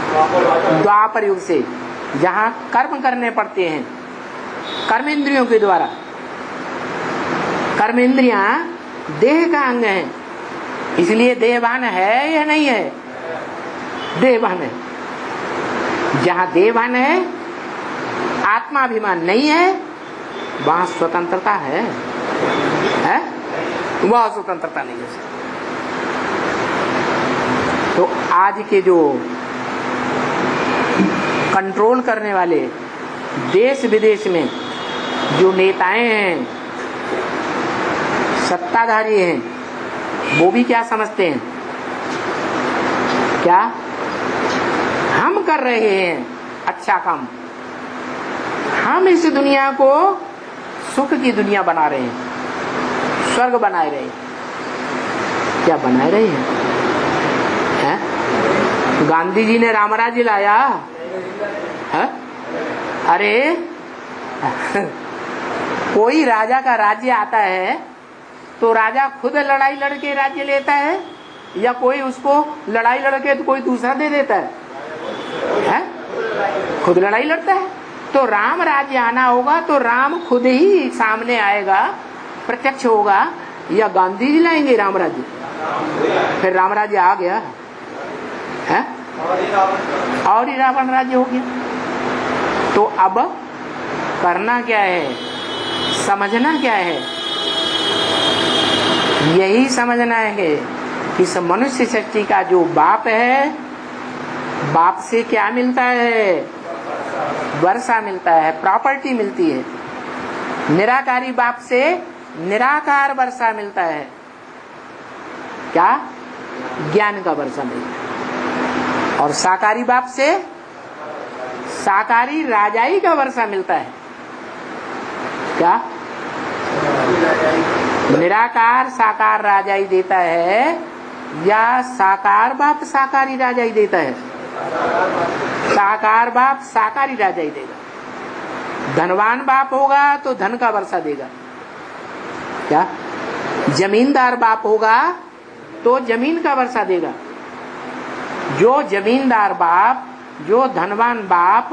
द्वापर युग से, जहां कर्म करने पड़ते हैं कर्म इंद्रियों के द्वारा। कर्म इंद्रियां देह का अंग है, इसलिए देहभान है या नहीं है? देहभान है। जहां देहभान है, आत्माभिमान नहीं है, वहां स्वतंत्रता है? वहां स्वतंत्रता नहीं है। तो आज के जो कंट्रोल करने वाले देश विदेश में जो नेताएं हैं, सत्ताधारी हैं, वो भी क्या समझते हैं? क्या हम कर रहे हैं अच्छा काम? हम इस दुनिया को सुख की दुनिया बना रहे हैं, स्वर्ग बनाए रहे हैं। क्या बनाए रहे हैं? गांधी जी ने रामराज्य लाया है? अरे कोई राजा का राज्य आता है तो राजा खुद लड़ाई लड़के राज्य लेता है, या कोई उसको लड़ाई लड़के तो कोई दूसरा दे देता है? खुद लड़ाई लड़ता है। तो राम राज्य आना होगा तो राम खुद ही सामने आएगा, प्रत्यक्ष होगा, या गांधी जी लाएंगे राम राज्य? फिर राम राज्य आ गया है और ही रावण राज्य हो गया। तो अब करना क्या है? समझना क्या है? यही समझना है कि इस मनुष्य सृष्टि का जो बाप है, बाप से क्या मिलता है? वर्षा मिलता है, प्रॉपर्टी मिलती है। निराकारी बाप से निराकार वर्षा मिलता है। क्या? ज्ञान का वर्षा मिलता है। और साकारी बाप से साकारी राजाई का वर्षा मिलता है। क्या? निराकार साकार राजाई देता है, या साकार बाप साकारी राजाई देता है? साकार बाप साकारी राजाई देगा। धनवान बाप होगा तो धन का वर्षा देगा। क्या? जमींदार बाप होगा तो जमीन का वर्षा देगा। जो जमींदार बाप, जो धनवान बाप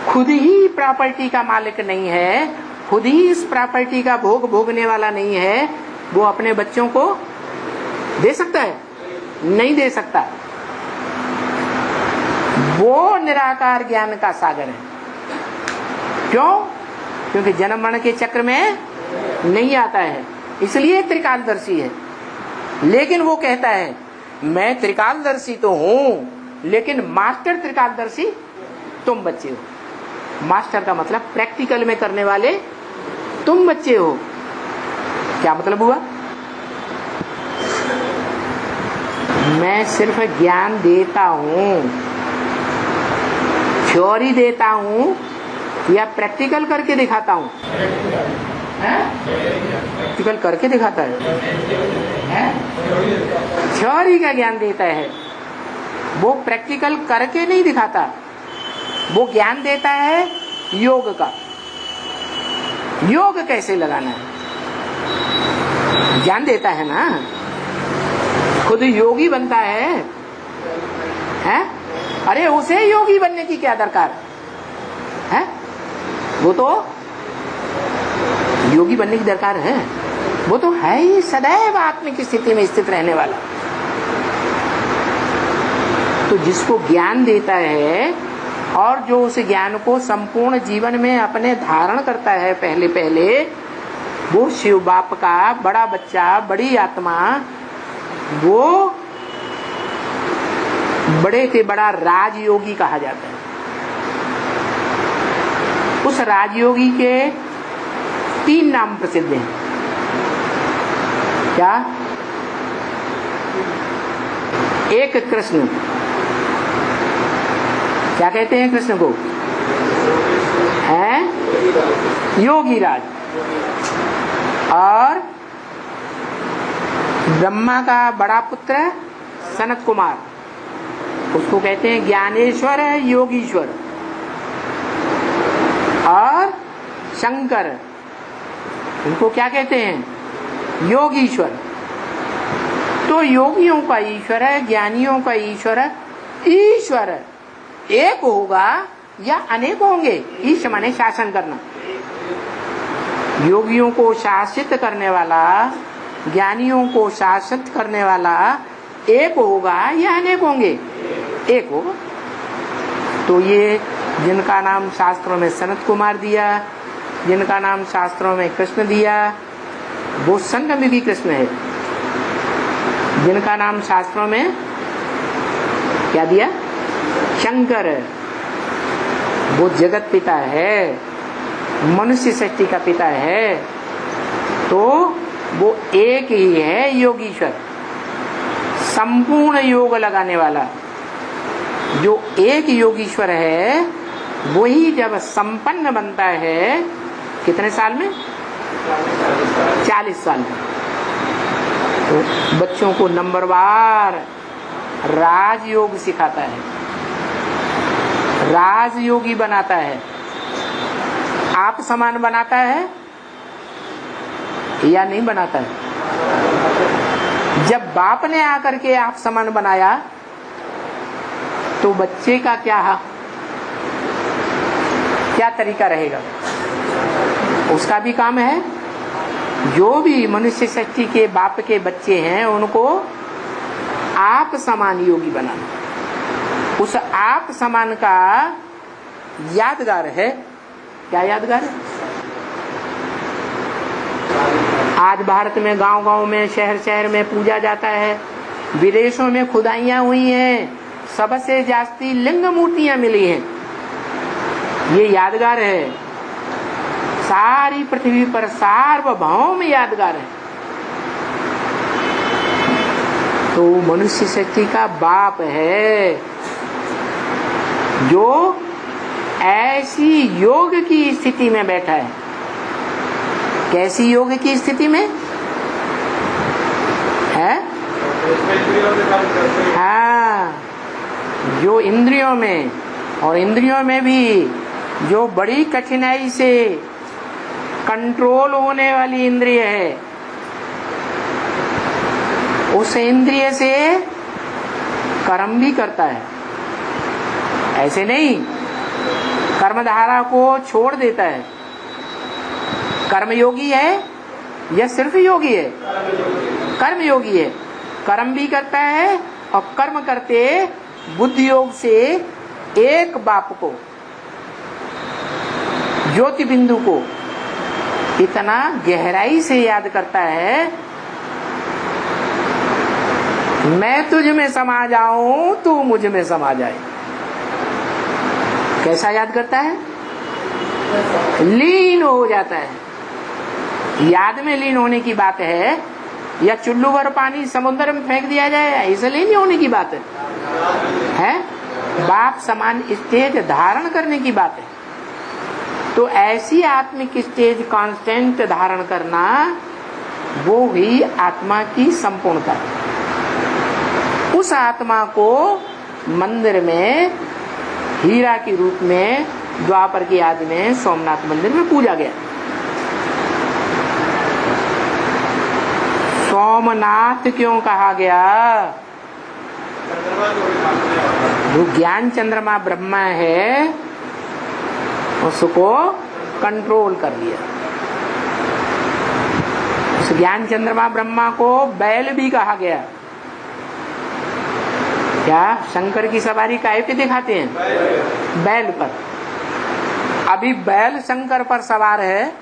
खुद ही प्रॉपर्टी का मालिक नहीं है, खुद ही इस प्रॉपर्टी का भोग भोगने वाला नहीं है, वो अपने बच्चों को दे सकता है? नहीं दे सकता। वो निराकार ज्ञान का सागर है। क्यों? क्योंकि जन्म मरण के चक्र में नहीं आता है, इसलिए त्रिकालदर्शी है। लेकिन वो कहता है मैं त्रिकालदर्शी तो हूं, लेकिन मास्टर त्रिकालदर्शी तुम बच्चे हो। मास्टर का मतलब प्रैक्टिकल में करने वाले तुम बच्चे हो। क्या मतलब हुआ? मैं सिर्फ ज्ञान देता हूं, थ्योरी देता हूं, या प्रैक्टिकल करके दिखाता हूं? प्रैक्टिकल करके दिखाता है? थ्योरी का ज्ञान देता है, वो प्रैक्टिकल करके नहीं दिखाता। वो ज्ञान देता है योग का, योग कैसे लगाना है ज्ञान देता है ना। खुद योगी बनता है? अरे उसे योगी बनने की क्या दरकार है? वो तो योगी बनने की दरकार है, वो तो है ही सदैव आत्मिक स्थिति में स्थित रहने वाला। तो जिसको ज्ञान देता है और जो उस ज्ञान को संपूर्ण जीवन में अपने धारण करता है, पहले पहले वो शिव बाप का बड़ा बच्चा, बड़ी आत्मा, वो बड़े से बड़ा राजयोगी कहा जाता है। उस राजयोगी के 3 नाम प्रसिद्ध हैं। क्या? एक कृष्ण, क्या कहते हैं कृष्ण को? है योगी राज। और ब्रह्मा का बड़ा पुत्र सनत कुमार, उसको कहते हैं ज्ञानेश्वर, योगीश्वर। और शंकर, उनको क्या कहते हैं? योगीश्वर। तो योगियों का ईश्वर है, ज्ञानियों का ईश्वर है। ईश्वर एक होगा या अनेक होंगे? ईश माने शासन करना। योगियों को शासित करने वाला, ज्ञानियों को शासित करने वाला एक होगा या अनेक होंगे? एक होगा। तो ये जिनका नाम शास्त्रों में सनत कुमार दिया, जिनका नाम शास्त्रों में कृष्ण दिया, वो संगमयुगी कृष्ण है। जिनका नाम शास्त्रों में क्या दिया? शंकर, वो जगत पिता है, मनुष्य सृष्टि का पिता है। तो वो एक ही है योगीश्वर, संपूर्ण योग लगाने वाला। जो एक योगीश्वर है वही जब संपन्न बनता है, कितने साल में? 40 साल में। तो बच्चों को नंबरवार राजयोग सिखाता है, राजयोगी बनाता है। आप समान बनाता है या नहीं बनाता है? जब बाप ने आकर के आप समान बनाया तो बच्चे का क्या तरीका रहेगा? उसका भी काम है। जो भी मनुष्य सृष्टि के बाप के बच्चे हैं उनको आप समान योगी बनाना। उस आप समान का यादगार है। क्या यादगार है? आज भारत में गांव-गांव में, शहर-शहर में पूजा जाता है। विदेशों में खुदाइयां हुई हैं, सबसे जास्ती लिंग मूर्तियां मिली हैं। ये यादगार है, सारी पृथ्वी पर सार्वभौम यादगार है। तो मनुष्य शक्ति का बाप है जो ऐसी योग की स्थिति में बैठा है। कैसी योग की स्थिति में है? हाँ, जो इंद्रियों में, और इंद्रियों में भी जो बड़ी कठिनाई से कंट्रोल होने वाली इंद्रिय है, उस इंद्रिय से कर्म भी करता है। ऐसे नहीं कर्मधारा को छोड़ देता है। कर्मयोगी है या सिर्फ योगी है? कर्मयोगी है। कर्म भी करता है और कर्म करते बुद्धि योग से एक बाप को, ज्योति बिंदु को इतना गहराई से याद करता है, मैं तुझ में समा जाऊं, तू मुझ में समा जाए। कैसा याद करता है? लीन हो जाता है। याद में लीन होने की बात है या चुल्लू भर पानी समुद्र में फेंक दिया जाए, ऐसे लीन होने की बात है? बाप समान स्टेज धारण करने की बात है। तो ऐसी आत्मिक स्टेज कांस्टेंट धारण करना, वो ही आत्मा की संपूर्णता। उस आत्मा को मंदिर में हीरा के रूप में द्वापर की आदि में सोमनाथ मंदिर में पूजा गया। सोमनाथ क्यों कहा गया? जो ज्ञान चंद्रमा ब्रह्मा है उसको कंट्रोल कर लिया। उस ज्ञान चंद्रमा ब्रह्मा को बैल भी कहा गया। क्या शंकर की सवारी काहे पे दिखाते हैं? बैल पर। अभी बैल शंकर पर सवार है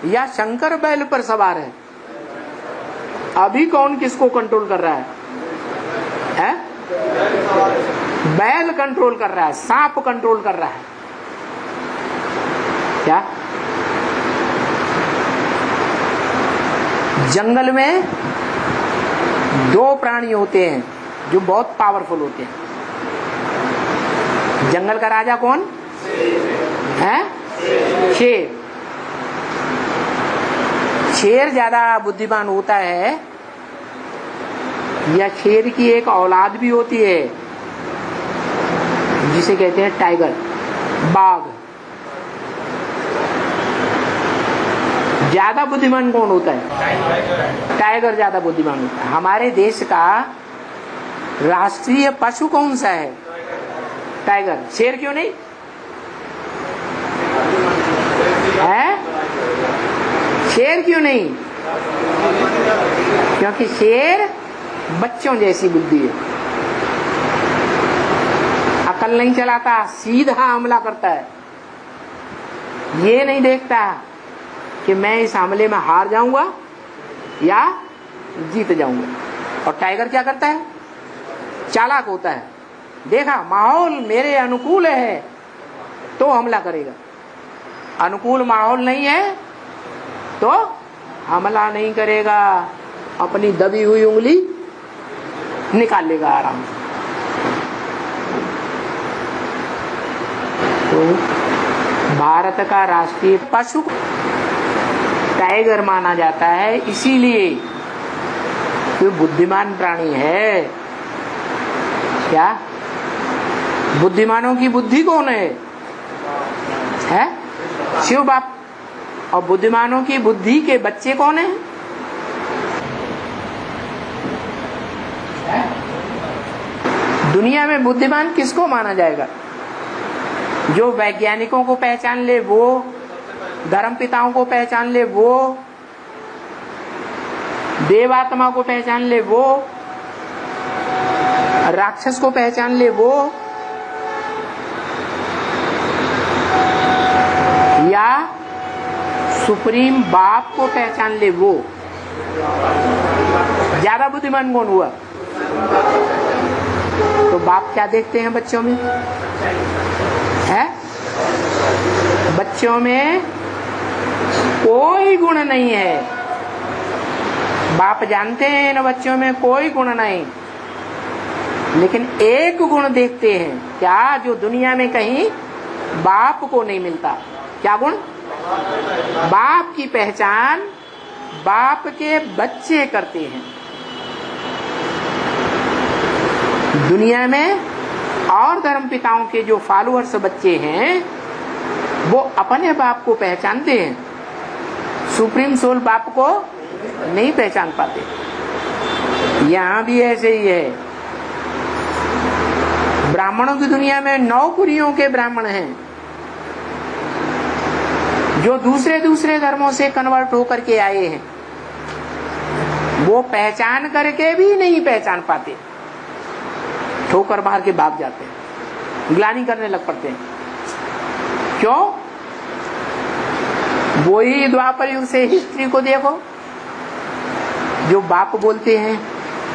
या शंकर बैल पर सवार है? अभी कौन किसको कंट्रोल कर रहा है? बैल कंट्रोल कर रहा है, सांप कंट्रोल कर रहा है। क्या जंगल में दो प्राणी होते हैं जो बहुत पावरफुल होते हैं। जंगल का राजा कौन है? शेर। शेर ज्यादा बुद्धिमान होता है या शेर की एक औलाद भी होती है जिसे कहते हैं टाइगर, बाघ। ज्यादा बुद्धिमान कौन होता है? टाइगर ज्यादा बुद्धिमान होता है। हमारे देश का राष्ट्रीय पशु कौन सा है? टाइगर। शेर क्यों नहीं है? शेर क्यों नहीं? क्योंकि शेर बच्चों जैसी बुद्धि है, अकल नहीं चलाता, सीधा हमला करता है। ये नहीं देखता कि मैं इस हमले में हार जाऊंगा या जीत जाऊंगा। और टाइगर क्या करता है? चालाक होता है। देखा माहौल मेरे अनुकूल है तो हमला करेगा, अनुकूल माहौल नहीं है तो हमला नहीं करेगा, अपनी दबी हुई उंगली निकाल लेगा आराम से। तो भारत का राष्ट्रीय पशु टाइगर माना जाता है, इसीलिए तो बुद्धिमान प्राणी है। क्या बुद्धिमानों की बुद्धि कौन है? शिव बाप। और बुद्धिमानों की बुद्धि के बच्चे कौन है? दुनिया में बुद्धिमान किसको माना जाएगा? जो वैज्ञानिकों को पहचान ले वो, धर्मपिताओं को पहचान ले वो, देवात्मा को पहचान ले वो, राक्षस को पहचान ले वो, या सुप्रीम बाप को पहचान ले वो। ज्यादा बुद्धिमान कौन हुआ? तो बाप क्या देखते हैं बच्चों में? है बच्चों में कोई गुण नहीं है। बाप जानते हैं इन बच्चों में कोई गुण नहीं, लेकिन एक गुण देखते हैं। क्या? जो दुनिया में कहीं बाप को नहीं मिलता। क्या गुण? बाप की पहचान बाप के बच्चे करते हैं। दुनिया में और धर्मपिताओं के जो फॉलोअर्स बच्चे हैं वो अपने बाप को पहचानते हैं, सुप्रीम सोल बाप को नहीं पहचान पाते। यहाँ भी ऐसे ही है। ब्राह्मणों की दुनिया में 9 कुरियों के ब्राह्मण हैं जो दूसरे धर्मों से कन्वर्ट होकर के आए हैं। वो पहचान करके भी नहीं पहचान पाते, ठोकर मार के भाग जाते हैं, ग्लानि करने लग पड़ते हैं। क्यों? वही द्वापर युग से हिस्ट्री को देखो। जो बाप बोलते हैं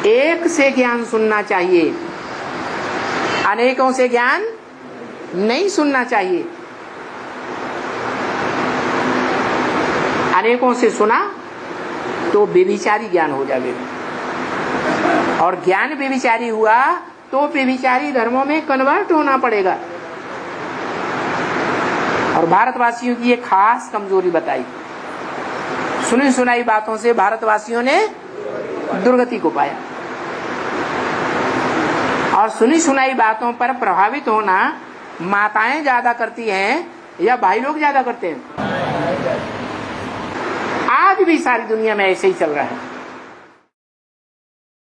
एक से ज्ञान सुनना चाहिए, अनेकों से ज्ञान नहीं सुनना चाहिए। अनेकों से सुना तो व्यभिचारी ज्ञान हो जाएगा, और ज्ञान व्यभिचारी हुआ तो व्यभिचारी धर्मों में कन्वर्ट होना पड़ेगा। और भारतवासियों की एक खास कमजोरी बताई। सुनी सुनाई बातों से भारतवासियों ने दुर्गति को पाया। और सुनी सुनाई बातों पर प्रभावित होना माताएं ज्यादा करती हैं या भाई लोग ज्यादा करते हैं? आज भी सारी दुनिया में ऐसे ही चल रहा है।